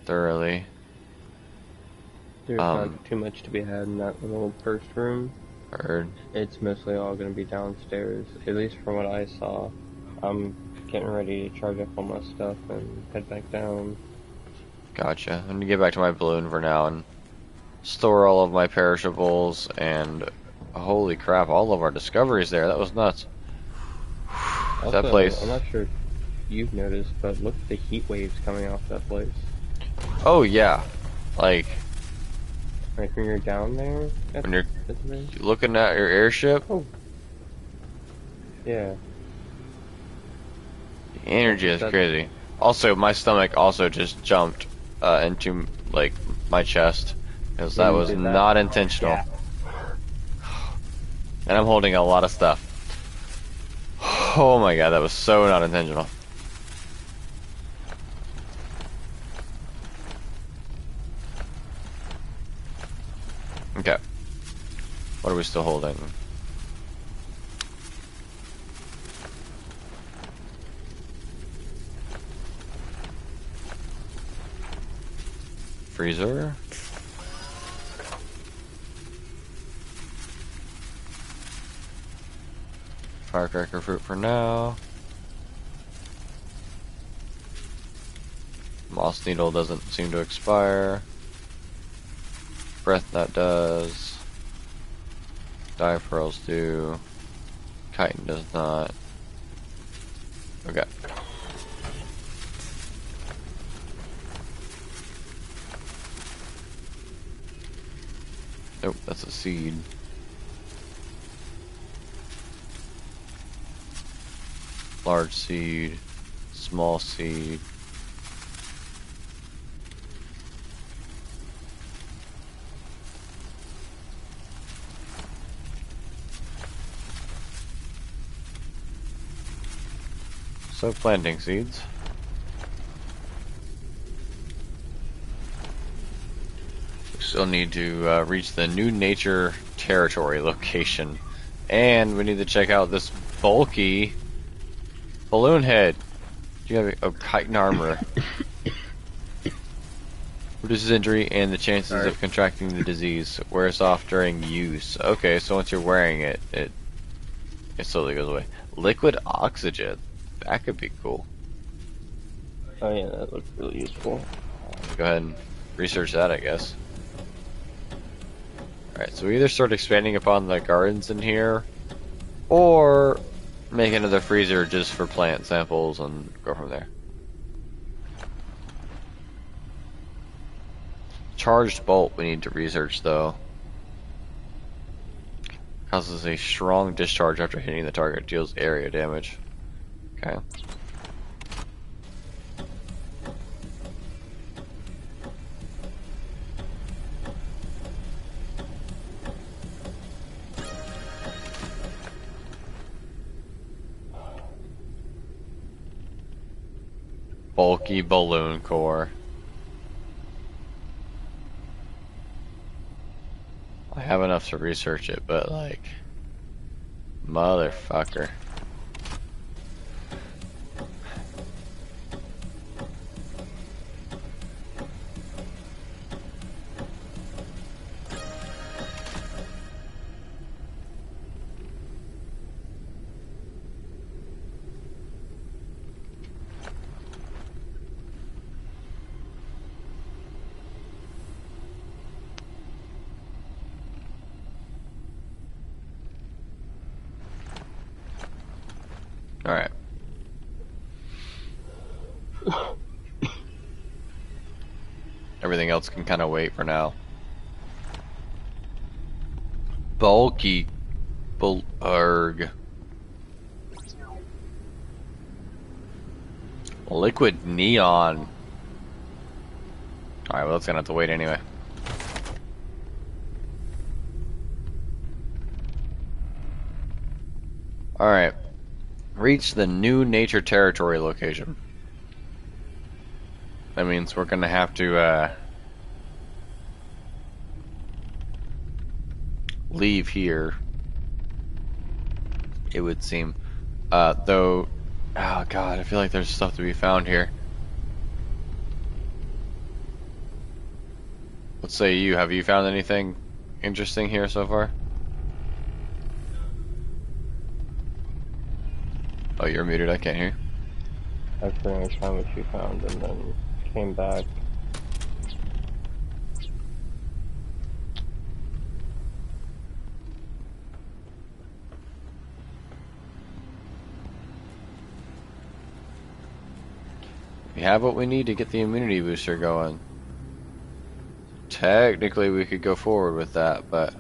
thoroughly. There's not too much to be had in that little first room. Heard. It's mostly all going to be downstairs, at least from what I saw. I'm getting ready to charge up all my stuff and head back down. Gotcha. I'm gonna get back to my balloon for now and store all of my perishables and Holy crap! All of our discoveries there. That was nuts. Also, That place. I'm not sure if you've noticed, but look at the heat waves coming off that place. Oh yeah, like Like when you're down there. when you're at the base? looking at your airship. Oh. Yeah. The energy is That- crazy. Also, my stomach also just jumped into like my chest because that you was did that? not intentional. Yeah. And I'm holding a lot of stuff. Oh my god, that was so not intentional. Okay. What are we still holding? Freezer. Firecracker fruit for now. Moss needle doesn't seem to expire. Breath nut does. Dye pearls do. Chitin does not. Okay. Nope, that's a seed. Large seed, small seed. So planting seeds. We still need to reach the new nature territory location. And we need to check out this bulky balloon head. Do you have a chitin armor? Reduces injury and the chances of contracting the disease. Wears off during use. Okay, so once you're wearing it, it slowly goes away. Liquid oxygen. That could be cool. Oh yeah, that looks really useful. Go ahead and research that, I guess. Alright, so we either start expanding upon the gardens in here, or make another freezer just for plant samples and go from there. Charged bolt we need to research though. Causes a strong discharge after hitting the target, deals area damage. Okay. Bulky balloon core. I have enough to research it, but like, motherfucker. Alright. Everything else can kind of wait for now. Bulky Erg. Liquid neon. Alright, well that's gonna have to wait anyway. Alright. Reach the new nature territory location. That means we're gonna have to leave here, it would seem. Though, oh god, I feel like there's stuff to be found here. Let's say you, have you found anything interesting here so far? Oh, you're muted, I can't hear you. I pretty much found what you found and then came back. We have what we need to get the immunity booster going. Technically, we could go forward with that, but...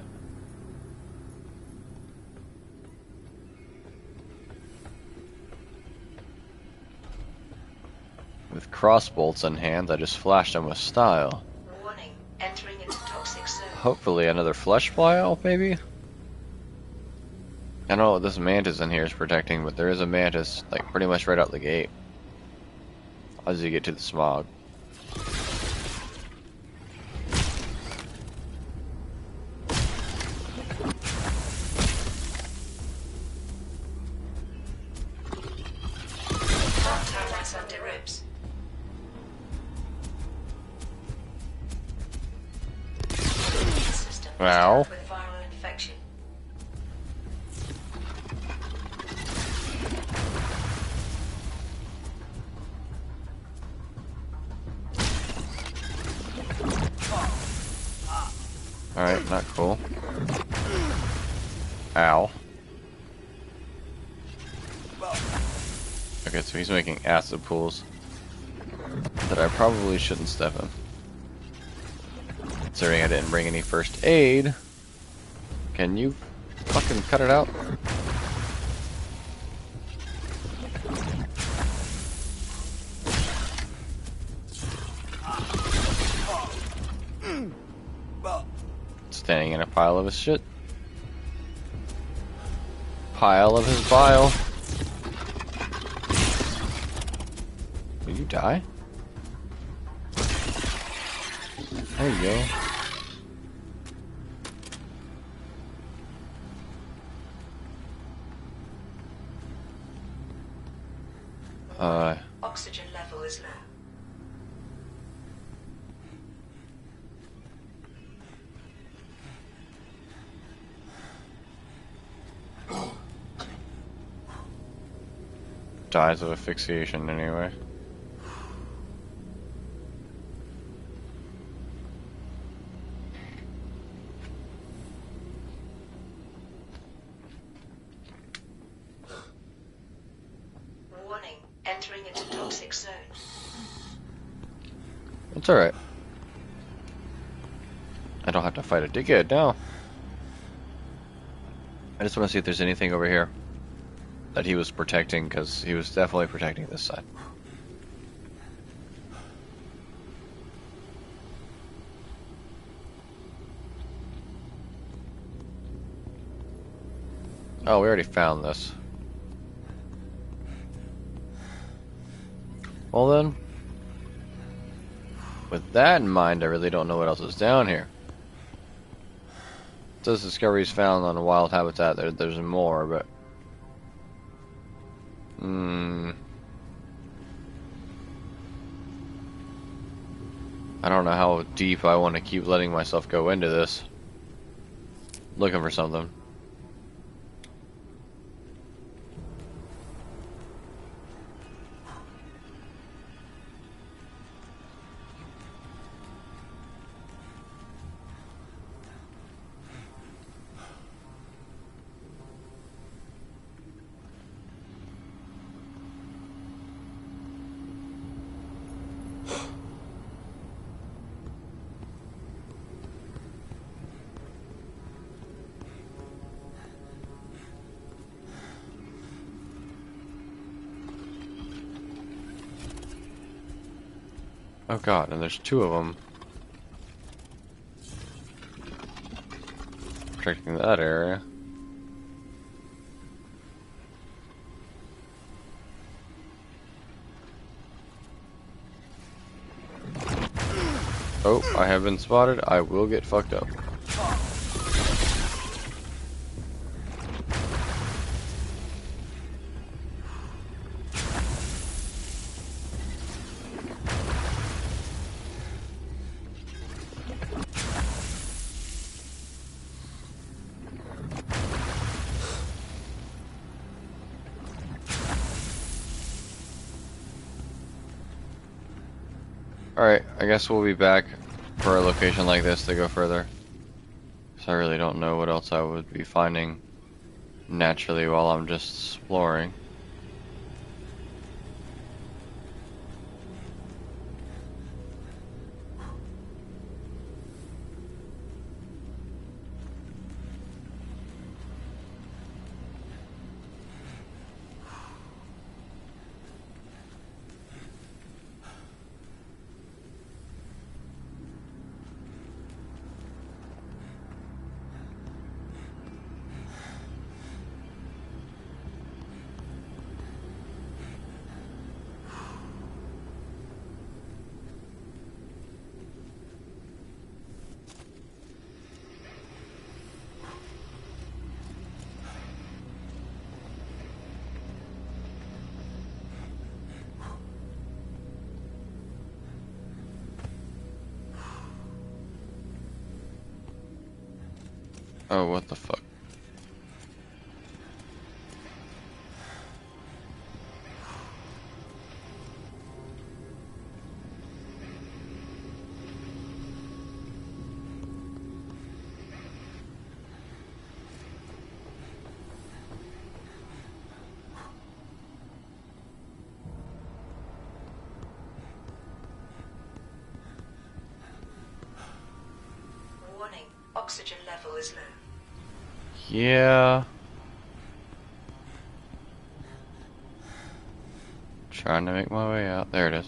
with crossbolts in hand, I just flashed them with style. Warning, entering into toxic zone. Hopefully another flesh fly, maybe? I don't know what this mantis in here is protecting, but there is a mantis, like, pretty much right out the gate. As you get to the smog. Termites under ribs. System Wow. with viral infection. Alright, not cool. Ow. Okay, so he's making acid pools that I probably shouldn't step in. Considering I didn't bring any first aid. Can you fucking cut it out? Standing in a pile of his shit. Pile of his bile. Did you die? There you go. Oxygen level is low. Dies of asphyxiation anyway. Warning, entering into toxic zone. It's alright. I don't have to fight it to get now. I just want to see if there's anything over here that he was protecting, because he was definitely protecting this side. Oh, we already found this. Well then, with that in mind, I really don't know what else is down here. It says discoveries found on a wild habitat. There's more, but... I don't know how deep I want to keep letting myself go into this. Looking for something. Oh god, and there's two of them. Protecting that area. Oh, I have been spotted. I will get fucked up. Alright, I guess we'll be back for a location like this to go further. So I really don't know what else I would be finding naturally while I'm just exploring. Oh, what the fuck? Warning, oxygen level is low. Yeah. Trying to make my way out. There it is.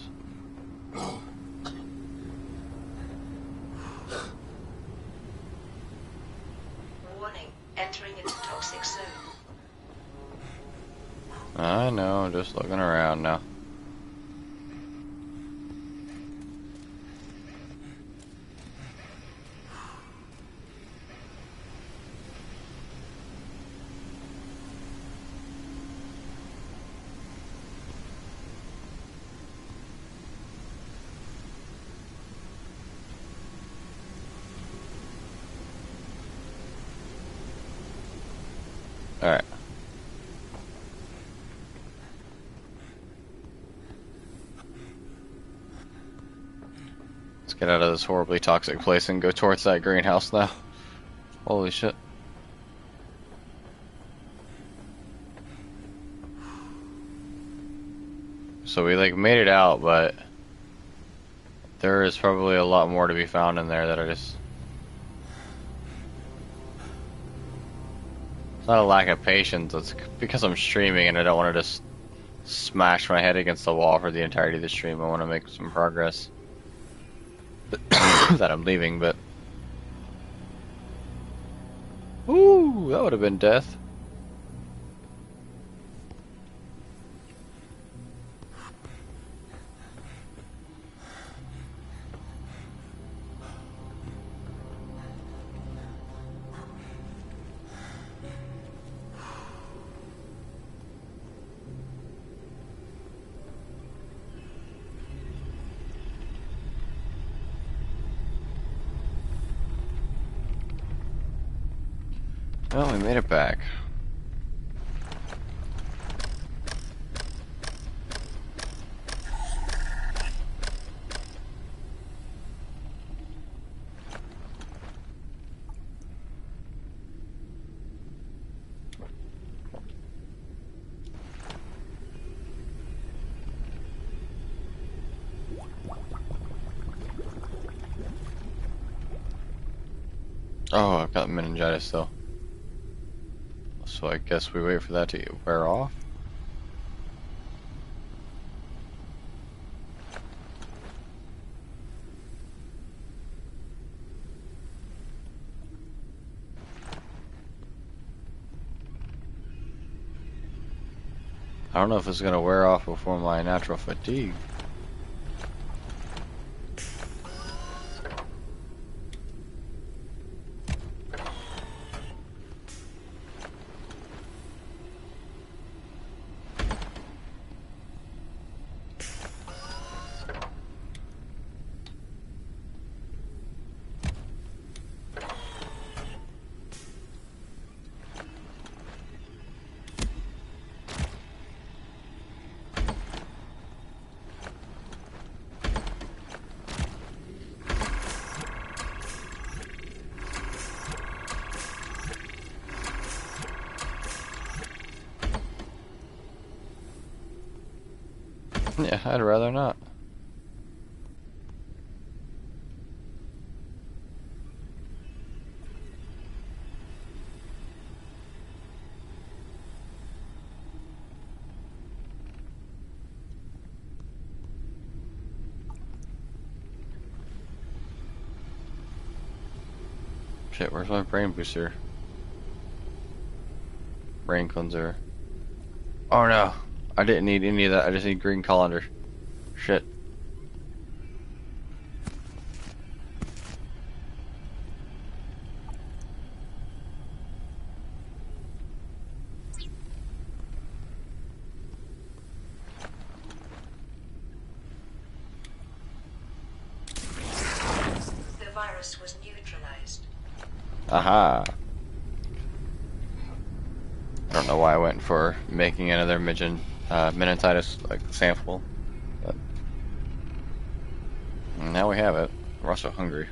Warning, entering into toxic zone. I know, I'm just looking around now. Alright. Let's get out of this horribly toxic place and go towards that greenhouse now. Holy shit. So we like made it out, but there is probably a lot more to be found in there that I just... It's not a lack of patience, it's because I'm streaming and I don't want to just smash my head against the wall for the entirety of the stream. I want to make some progress. That I'm leaving, but... Ooh, that would have been death. Well, we made it back. Oh, I've got meningitis still. So I guess we wait for that to wear off. I don't know if it's gonna wear off before my natural fatigue. Yeah, I'd rather not. Shit, where's my brain booster? Brain cleanser. Oh no, I didn't need any of that. I just need green colander. Shit. The virus was neutralized. Aha. I don't know why I went for making another meningitis like sample, but now we have it. We're also hungry.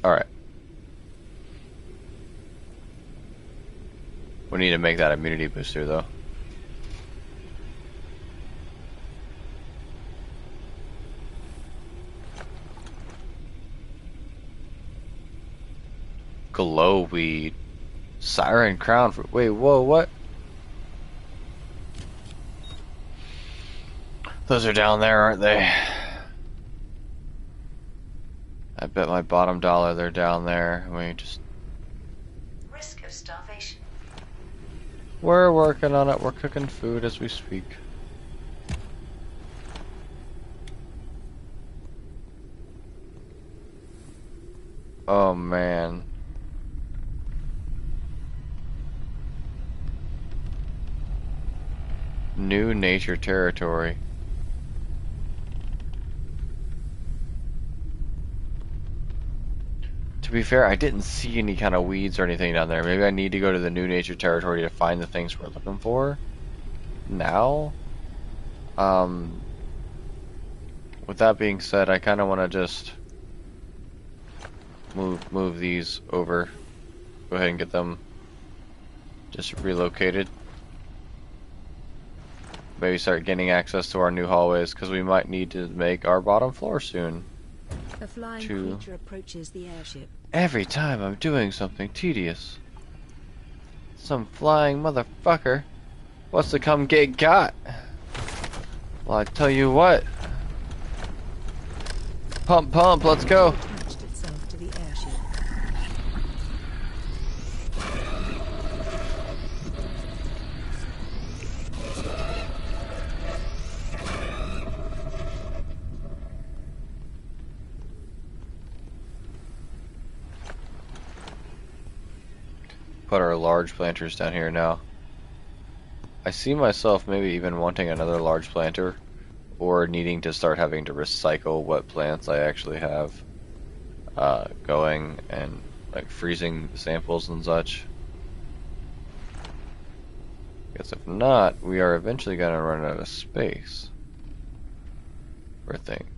Alright. We need to make that immunity booster though. Glowweed. Siren crown for wait, whoa, what? Those are down there, aren't they? I bet my bottom dollar they're down there. We just Risk of starvation. We're working on it. We're cooking food as we speak. Oh man. New nature territory. To be fair, I didn't see any kind of weeds or anything down there. Maybe I need to go to the new nature territory to find the things we're looking for. Now? With that being said, I kind of want to just move these over. Go ahead and get them just relocated. Maybe start getting access to our new hallways, because we might need to make our bottom floor soon. A flying creature approaches the airship. Every time I'm doing something tedious, some flying motherfucker wants to come get got. Well, I tell you what. Pump, pump, let's go. Attached itself to the airship. Put our large planters down here now. I see myself maybe even wanting another large planter, or needing to start having to recycle what plants I actually have going, and like freezing the samples and such. Because if not, we are eventually gonna run out of space for things.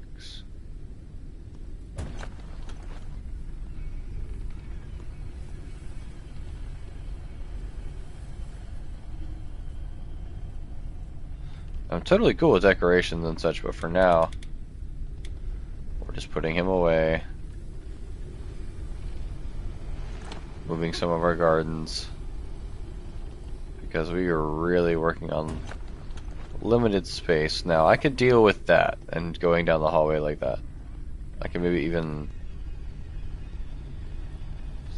I'm totally cool with decorations and such, but for now, we're just putting him away. Moving some of our gardens. Because we are really working on limited space. Now, I could deal with that and going down the hallway like that. I can maybe even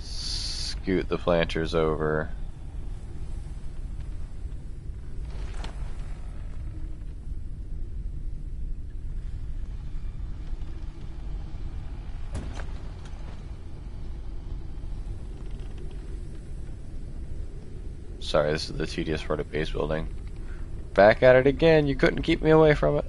scoot the planters over. Sorry, this is the tedious part of base building. Back at it again, you couldn't keep me away from it.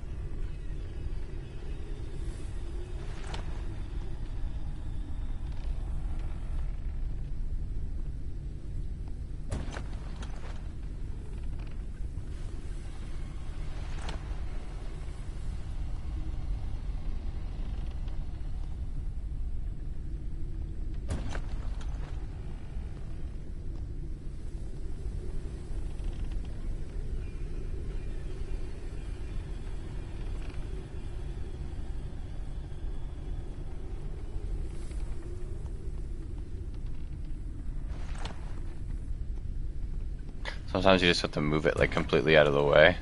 Sometimes you just have to move it like completely out of the way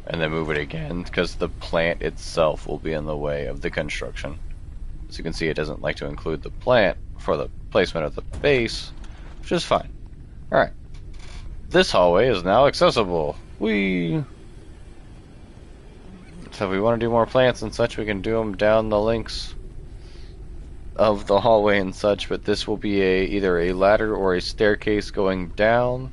and then move it again, because the plant itself will be in the way of the construction. So you can see it doesn't like to include the plant for the placement of the base, which is fine. Alright. This hallway is now accessible. So if we want to do more plants and such, we can do them down the links. of the hallway and such, but this will be either a ladder or a staircase going down.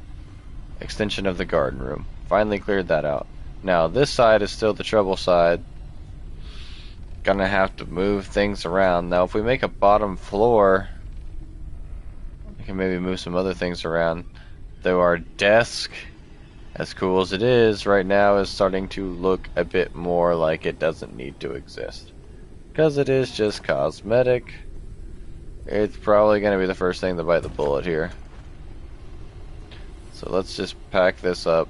Extension of the garden room. Finally cleared that out. Now this side is still the trouble side. Gonna have to move things around. Now if we make a bottom floor, we can maybe move some other things around. Though our desk, as cool as it is right now, is starting to look a bit more like it doesn't need to exist. Because it is just cosmetic. It's probably going to be the first thing to bite the bullet here. So let's just pack this up.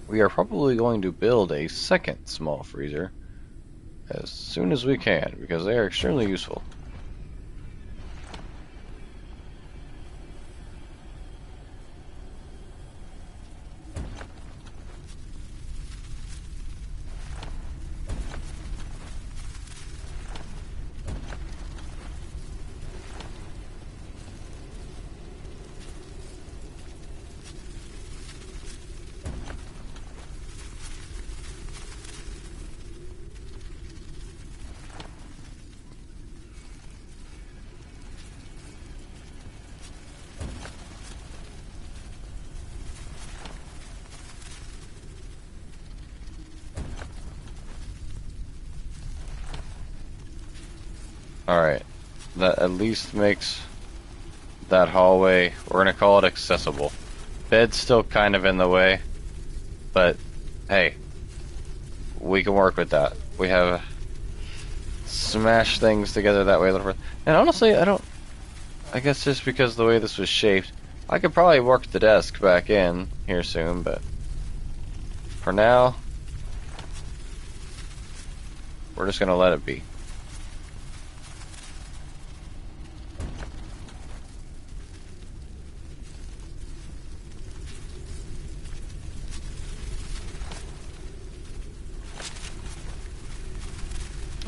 We are probably going to build a second small freezer as soon as we can, because they are extremely useful. Alright, that at least makes that hallway, we're gonna call it accessible. Bed's still kind of in the way, but hey, we can work with that. We have smashed things together that way a little bit. And honestly, I guess just because of the way this was shaped, I could probably work the desk back in here soon, but for now, we're just gonna let it be.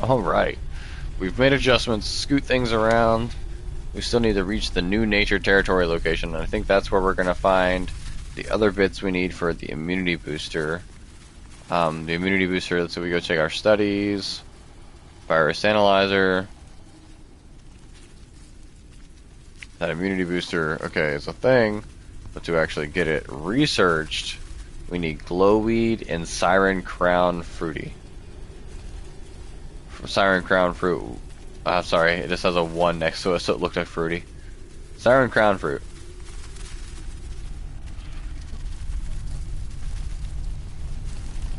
Alright, we've made adjustments, scoot things around. We still need to reach the new nature territory location, and I think that's where we're going to find the other bits we need for the immunity booster. The immunity booster, so we go check our studies, virus analyzer. That immunity booster, okay, is a thing, but to actually get it researched, we need glowweed and siren crown fruity. Siren crown fruit. Sorry, it just has a 1 next to it, so it looked like fruity. Siren crown fruit.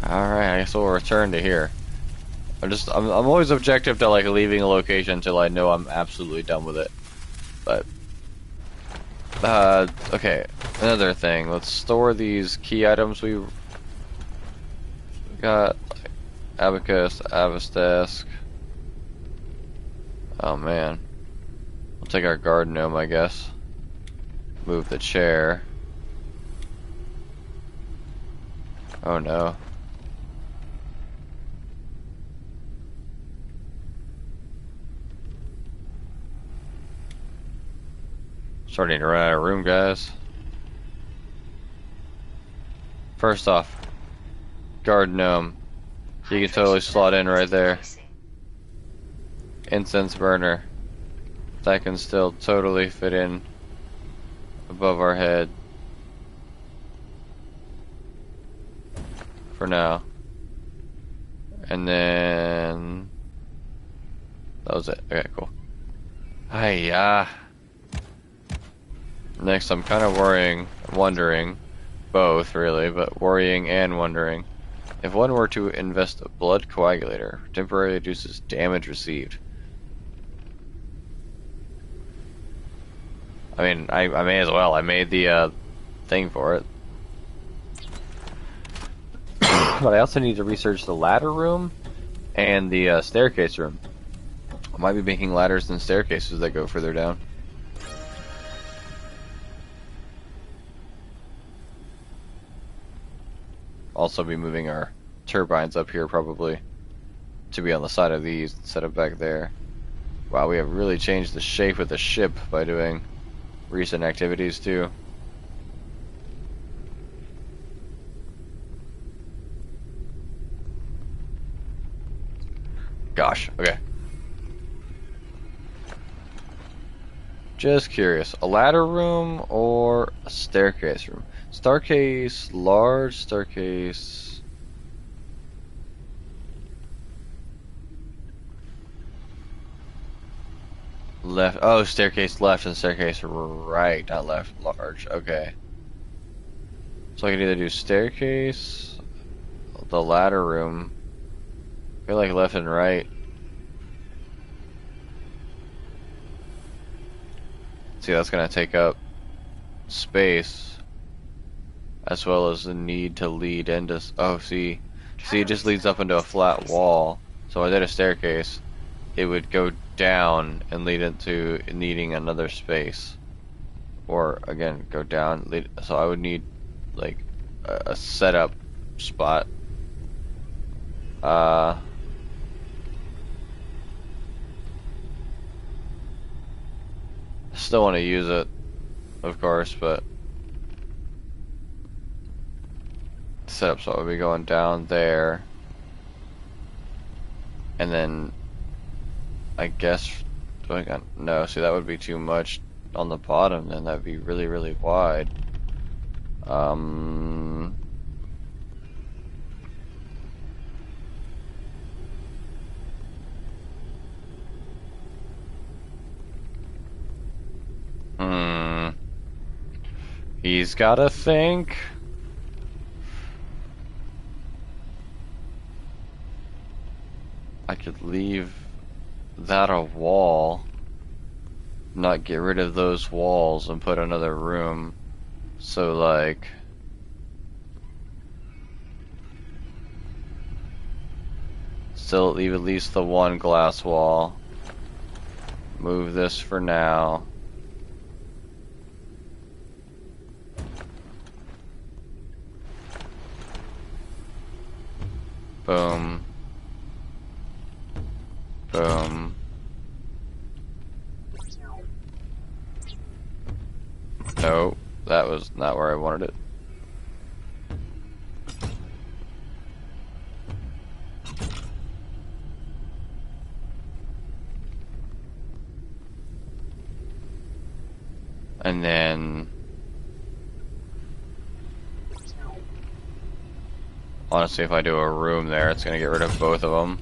Alright, I guess we'll return to here. I'm always objective to like leaving a location until I know I'm absolutely done with it. But okay, another thing. Let's store these key items we got. Abacus, Avasdesk. Oh man. We'll take our garden gnome, I guess. Move the chair. Oh no. Starting to run out of room, guys. First off, garden gnome. You can totally slot in right there. Incense burner. That can still totally fit in above our head. For now. And then that was it. Okay, cool. Hiya. Next, I'm kind of wondering, both really, but worrying and wondering. If one were to invest a blood coagulator, temporarily reduces damage received. I mean, I may as well. I made the thing for it. But I also need to research the ladder room and the staircase room. I might be making ladders and staircases that go further down. Also be moving our turbines up here probably to be on the side of these instead of back there. Wow, we have really changed the shape of the ship by doing recent activities too. Gosh, okay. Just curious, a ladder room or a staircase room? Staircase, large staircase. Left, oh, staircase left and staircase right, not left, large, okay. So I can either do staircase, the ladder room, I feel like left and right. See, that's gonna take up space, as well as the need to lead into, oh, see, it just leads up into a flat wall. So I did a staircase, it would go down and lead into needing another space. Or, again, go down, lead, so I would need, like, a setup spot. Still want to use it, of course, but setup, so I would be going down there, and then I guess doing on, no, see that would be too much on the bottom, then that'd be really, really wide. He's gotta think. I could leave that a wall, not get rid of those walls and put another room. So like, still leave at least the one glass wall. Move this for now. Boom. Boom. No, that was not where I wanted it. And then honestly, if I do a room there, it's gonna get rid of both of them.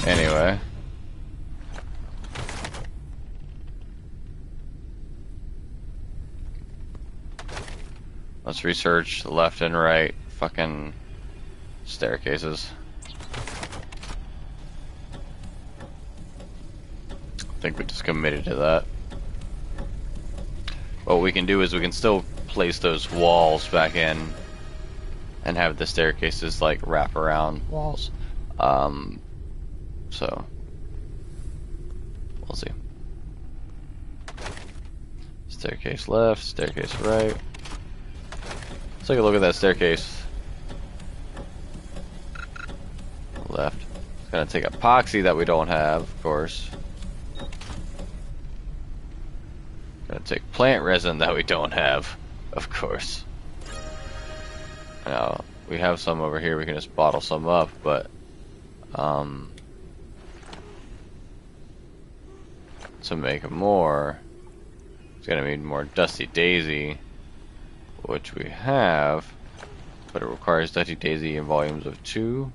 Anyway. Let's research left and right fucking staircases. I think we just committed to that. What we can do is we can still place those walls back in and have the staircases like wrap around walls. So we'll see. Staircase left, staircase right. Let's take a look at that staircase. Left. It's gonna take epoxy that we don't have, of course. Gonna take plant resin that we don't have, of course. Now, we have some over here, we can just bottle some up, but to make more, it's gonna need more Dusty Daisy, which we have, but it requires Dusty Daisy in volumes of 2.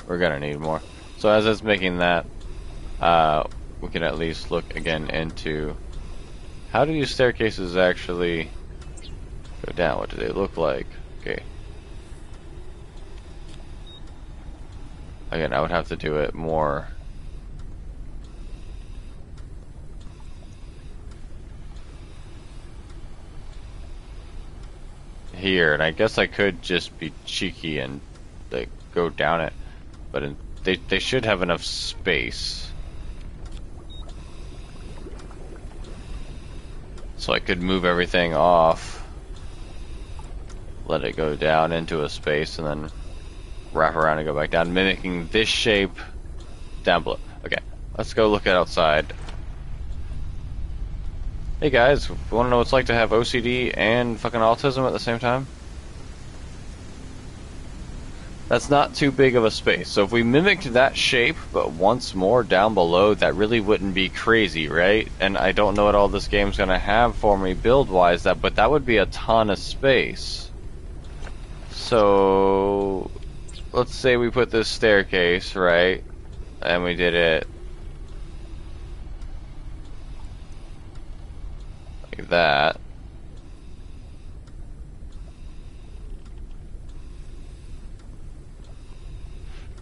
We're gonna need more. So as it's making that, we can at least look again into how do these staircases actually go down? What do they look like? Okay. Again, I would have to do it more. here, and I guess I could just be cheeky and like go down it, but they should have enough space, so I could move everything off, let it go down into a space, and then wrap around and go back down, mimicking this shape down below. Okay, let's go look at outside. Hey guys, wanna know what it's like to have OCD and fucking autism at the same time? That's not too big of a space. So if we mimicked that shape, but once more down below, that really wouldn't be crazy, right? And I don't know what all this game's gonna have for me build-wise, but that would be a ton of space. So let's say we put this staircase, right? And we did it like that.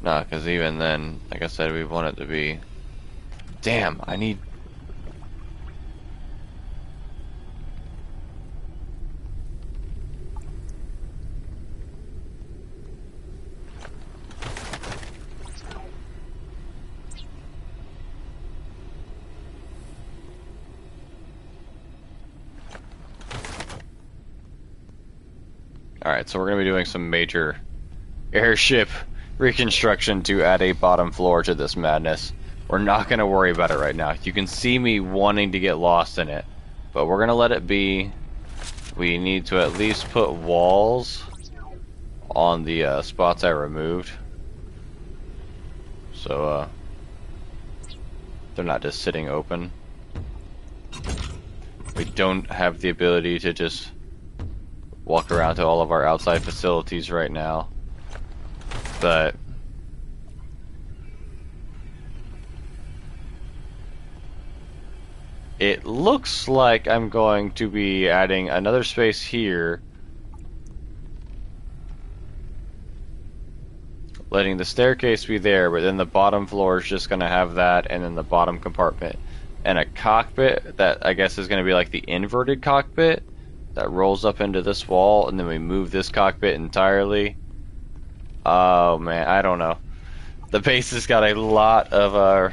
No, because even then, like I said, we want it to be... Damn, I need... Alright, so we're going to be doing some major airship reconstruction to add a bottom floor to this madness. We're not going to worry about it right now. You can see me wanting to get lost in it, but we're going to let it be. We need to at least put walls on the spots I removed, so they're not just sitting open. We don't have the ability to just walk around to all of our outside facilities right now, but it looks like I'm going to be adding another space here, letting the staircase be there, but then the bottom floor is just going to have that, and then the bottom compartment and a cockpit that I guess is going to be like the inverted cockpit that rolls up into this wall, and then we move this cockpit entirely. Oh man, I don't know. The base has got a lot of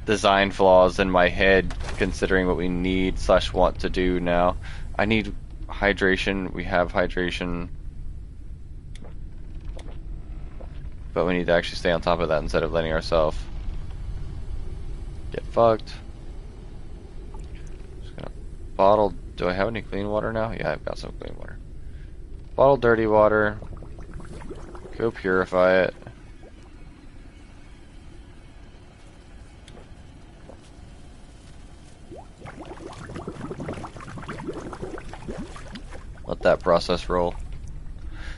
design flaws in my head, considering what we need / want to do now. I need hydration. We have hydration, but we need to actually stay on top of that instead of letting ourselves get fucked. Just gonna bottle. Do I have any clean water now? Yeah, I've got some clean water. Bottle dirty water. Go purify it. Let that process roll.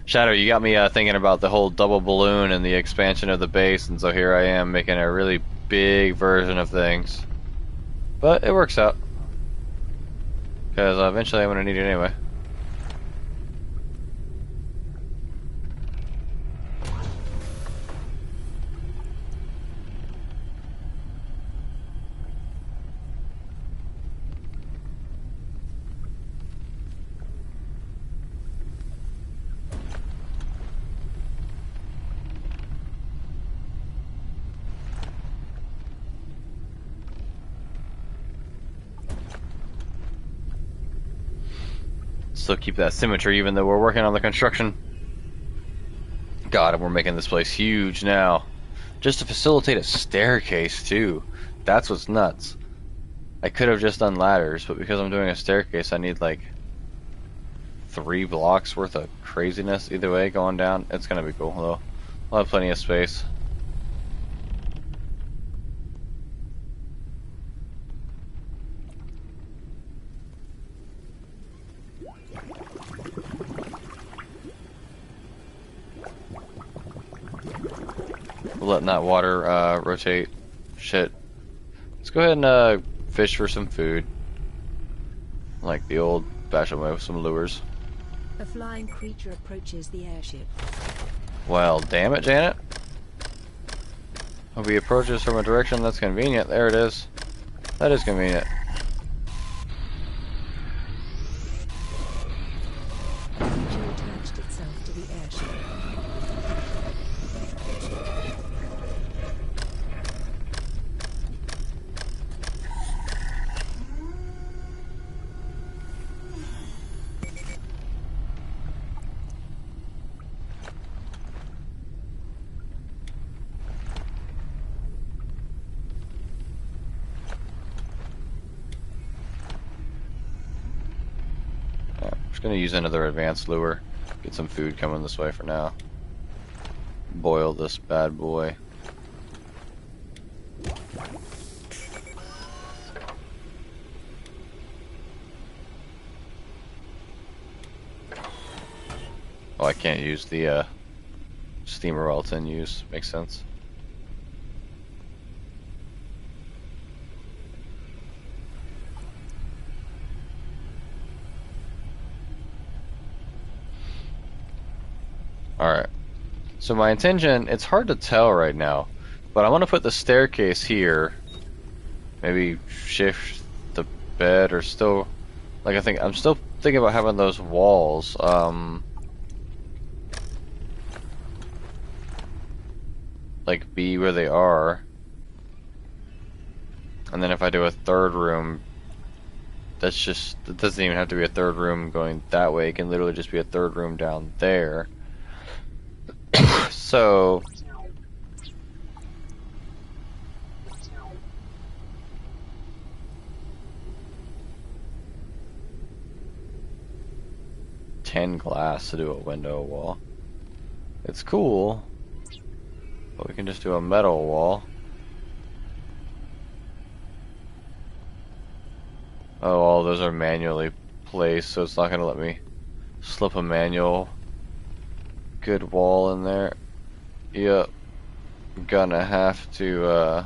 Shadow, you got me thinking about the whole double balloon and the expansion of the base, and so here I am making a really big version of things. But it works out. Because eventually I'm going to need it anyway. Still keep that symmetry even though we're working on the construction. God, and we're making this place huge now. Just to facilitate a staircase too. That's what's nuts. I could have just done ladders, but because I'm doing a staircase I need like 3 blocks worth of craziness either way going down. It's gonna be cool though. We'll have plenty of space. Letting that water rotate. Shit. Let's go ahead and fish for some food. Like the old fashioned way with some lures. A flying creature approaches the airship. Well, damn it, Janet. Hope he approaches from a direction that's convenient. There it is. That is convenient. Creature the airship. Just gonna use another advanced lure. Get some food coming this way for now. Boil this bad boy. Oh, I can't use the steamer while it's in use. Makes sense. Alright. So my intention, it's hard to tell right now, but I want to put the staircase here. Maybe shift the bed or still, like I'm still thinking about having those walls, like be where they are. And then if I do a third room, it doesn't even have to be a third room going that way. It can literally just be a third room down there. So $10 glass to do a window wall. It's cool, but we can just do a metal wall. Oh, all those are manually placed, so it's not gonna let me slip a manual good wall in there. Yep. I'm gonna have to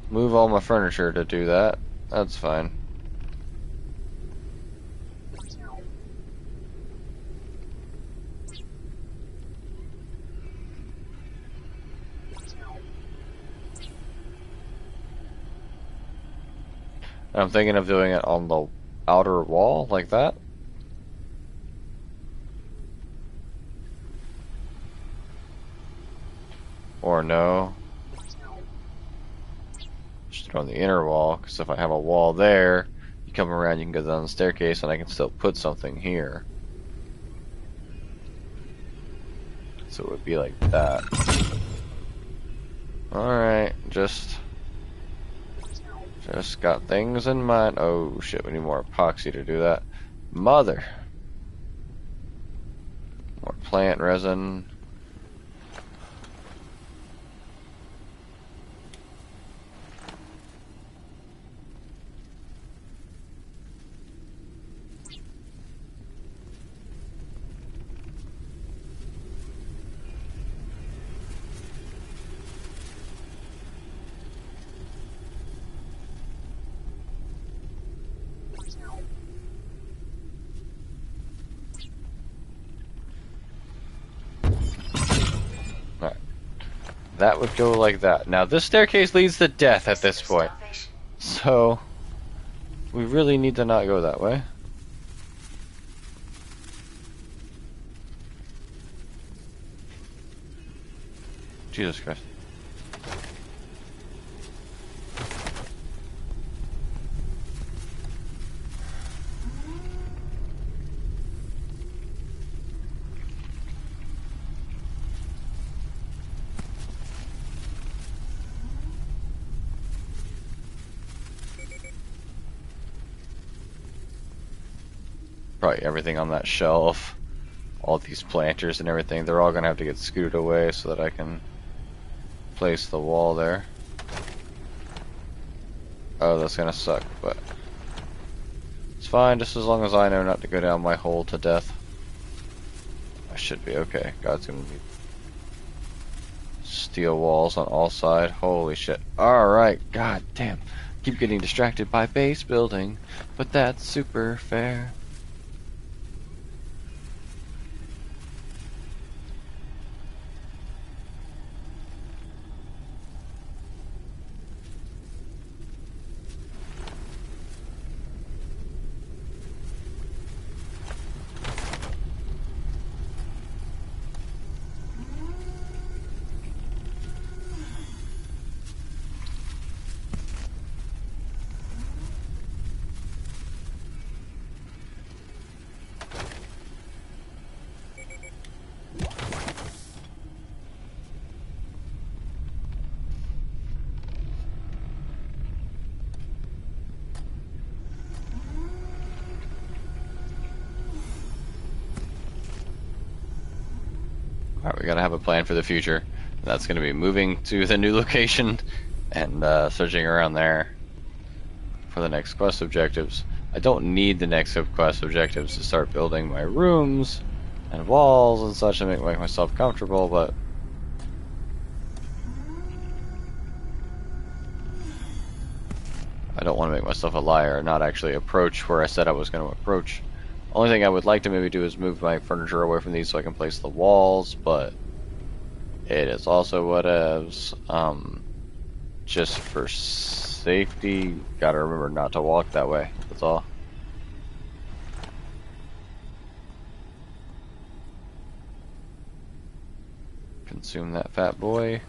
move all my furniture to do that. That's fine. I'm thinking of doing it on the outer wall like that. Or no. Just on the inner wall, because if I have a wall there, you come around, you can go down the staircase, and I can still put something here. So it would be like that. Alright, just got things in mind. Oh shit, we need more epoxy to do that. Mother. More plant resin. That would go like that. Now this staircase leads to death at this point. So we really need to not go that way. Jesus Christ. Probably everything on that shelf, all these planters and everything, they're all gonna have to get scooted away so that I can place the wall there. Oh, that's gonna suck, but it's fine just as long as I know not to go down my hole to death. I should be okay. God's gonna need steel walls on all sides. Holy shit. Alright, god damn. Keep getting distracted by base building, but that's super fair. Alright, we gotta have a plan for the future. That's gonna be moving to the new location and searching around there for the next quest objectives. I don't need the next quest objectives to start building my rooms and walls and such to make myself comfortable, but I don't want to make myself a liar and not actually approach where I said I was going to approach. Only thing I would like to maybe do is move my furniture away from these so I can place the walls, but it is also whatevs. Just for safety, gotta remember not to walk that way, that's all. Consume that fat boy.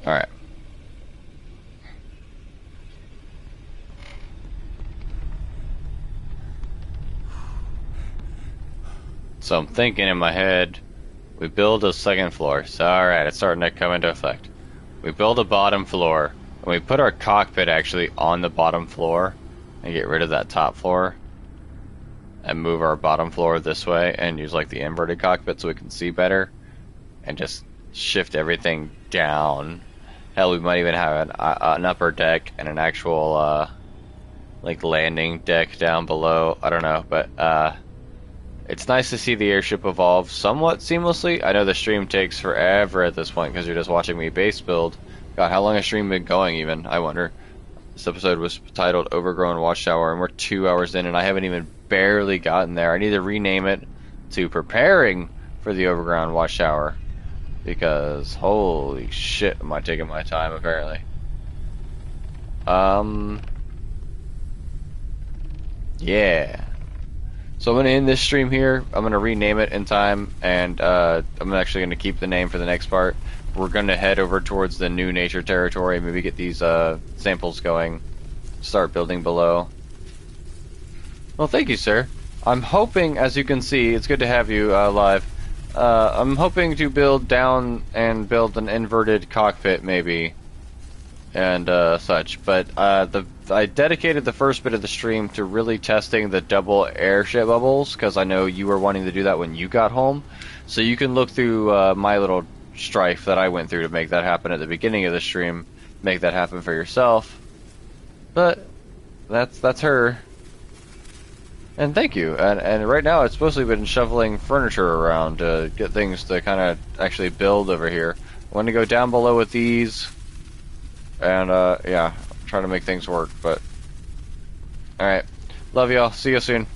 Alright. So I'm thinking in my head, we build a second floor. So alright, it's starting to come into effect. We build a bottom floor, and we put our cockpit actually on the bottom floor, and get rid of that top floor, and move our bottom floor this way, and use like the inverted cockpit so we can see better, and just shift everything down. Hell, we might even have an upper deck and an actual like landing deck down below. I don't know, but it's nice to see the airship evolve somewhat seamlessly. I know the stream takes forever at this point because you're just watching me base build. God, how long has stream been going even? I wonder. This episode was titled Overgrown Watchtower, and we're 2 hours in, and I haven't even barely gotten there. I need to rename it to Preparing for the Overground Watchtower. Because, holy shit, am I taking my time, apparently. Yeah. So I'm going to end this stream here. I'm going to rename it in time, and I'm actually going to keep the name for the next part. We're going to head over towards the new nature territory, maybe get these samples going, start building below. Well, thank you, sir. I'm hoping, as you can see, it's good to have you live. I'm hoping to build down and build an inverted cockpit, maybe, and such. But I dedicated the first bit of the stream to really testing the double airship bubbles, because I know you were wanting to do that when you got home. So you can look through my little strife that I went through to make that happen at the beginning of the stream. Make that happen for yourself. But that's her. And thank you. And right now it's mostly been shoveling furniture around to get things to kind of actually build over here. I want to go down below with these, and yeah, try to make things work. But all right, love y'all. See you soon.